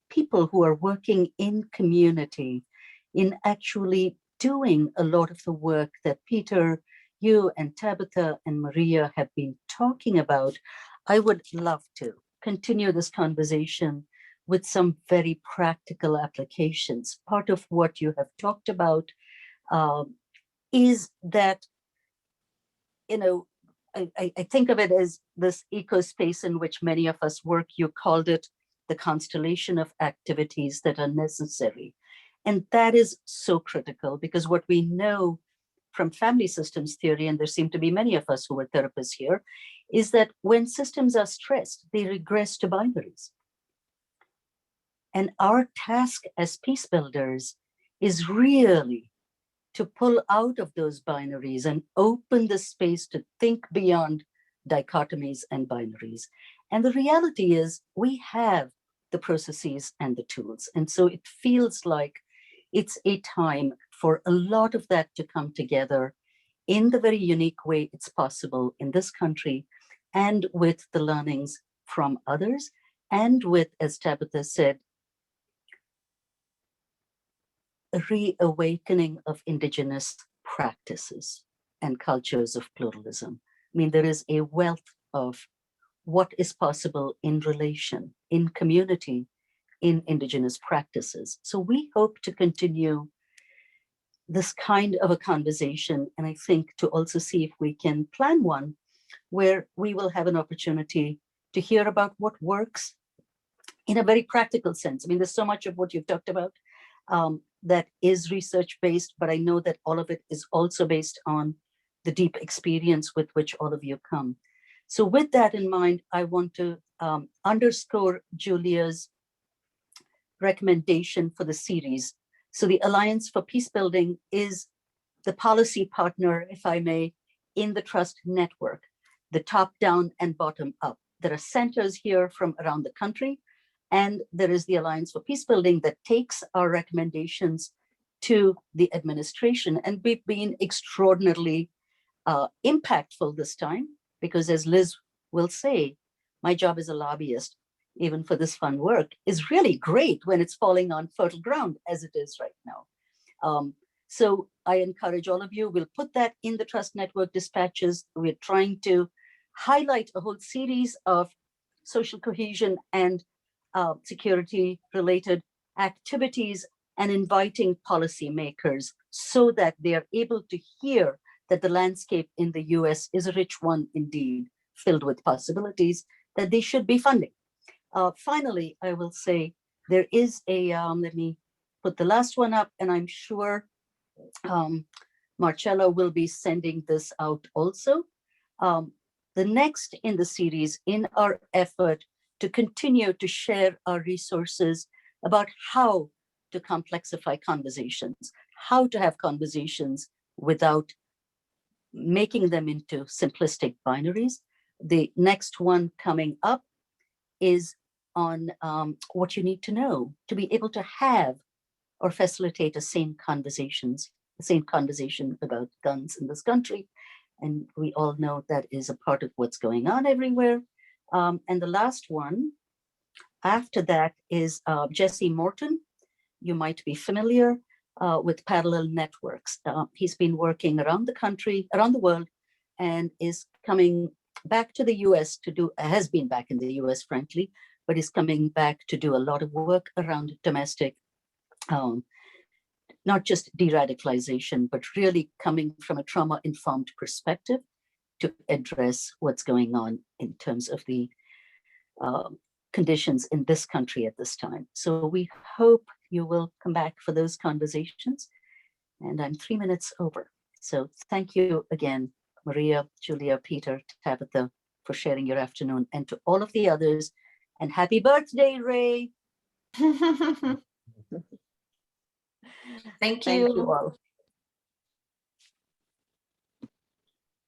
people who are working in community in actually doing a lot of the work that Peter, you and Tabitha and Maria have been talking about, I would love to continue this conversation with some very practical applications. Part of what you have talked about is that, I think of it as this eco-space in which many of us work. You called it the constellation of activities that are necessary. And that is so critical, because what we know from family systems theory, and there seem to be many of us who are therapists here, is that when systems are stressed, they regress to binaries. And our task as peace builders is really to pull out of those binaries and open the space to think beyond dichotomies and binaries. And the reality is we have the processes and the tools. And so it feels like it's a time for a lot of that to come together in the very unique way it's possible in this country, and with the learnings from others, and with, as Tabitha said, reawakening of indigenous practices and cultures of pluralism. I mean, there is a wealth of what is possible in relation, in community, in indigenous practices. So we hope to continue this kind of a conversation, and I think to also see if we can plan one where we will have an opportunity to hear about what works in a very practical sense. I mean, there's so much of what you've talked about that is research-based, but I know that all of it is also based on the deep experience with which all of you come. So with that in mind, I want to underscore Julia's recommendation for the series. So the Alliance for Peacebuilding is the policy partner, if I may, in the Trust Network, the top down and bottom up. There are centers here from around the country, and there is the Alliance for Peacebuilding that takes our recommendations to the administration. And we've been extraordinarily impactful this time, because as Liz will say, my job as a lobbyist, even for this fun work, is really great when it's falling on fertile ground as it is right now. So I encourage all of you, we'll put that in the Trust Network dispatches. We're trying to highlight a whole series of social cohesion and security related activities and inviting policymakers so that they are able to hear that the landscape in the US is a rich one indeed, filled with possibilities that they should be funding. Finally, I will say there is a, let me put the last one up, and I'm sure Marcella will be sending this out also. The next in the series, in our effort to continue to share our resources about how to complexify conversations, how to have conversations without making them into simplistic binaries. The next one coming up is on what you need to know to be able to have or facilitate a sane conversation about guns in this country. And we all know that is a part of what's going on everywhere. And the last one after that is Jesse Morton. You might be familiar with Parallel Networks. He's been working around the country, around the world, and is coming back to the US to do, has been back in the US, frankly, but is coming back to do a lot of work around domestic, not just de-radicalization, but really coming from a trauma-informed perspective to address what's going on in terms of the conditions in this country at this time. So we hope you will come back for those conversations. And I'm 3 minutes over. So thank you again, Maria, Julia, Peter, Tabitha, for sharing your afternoon, and to all of the others. And happy birthday, Ray. Thank Thank you all.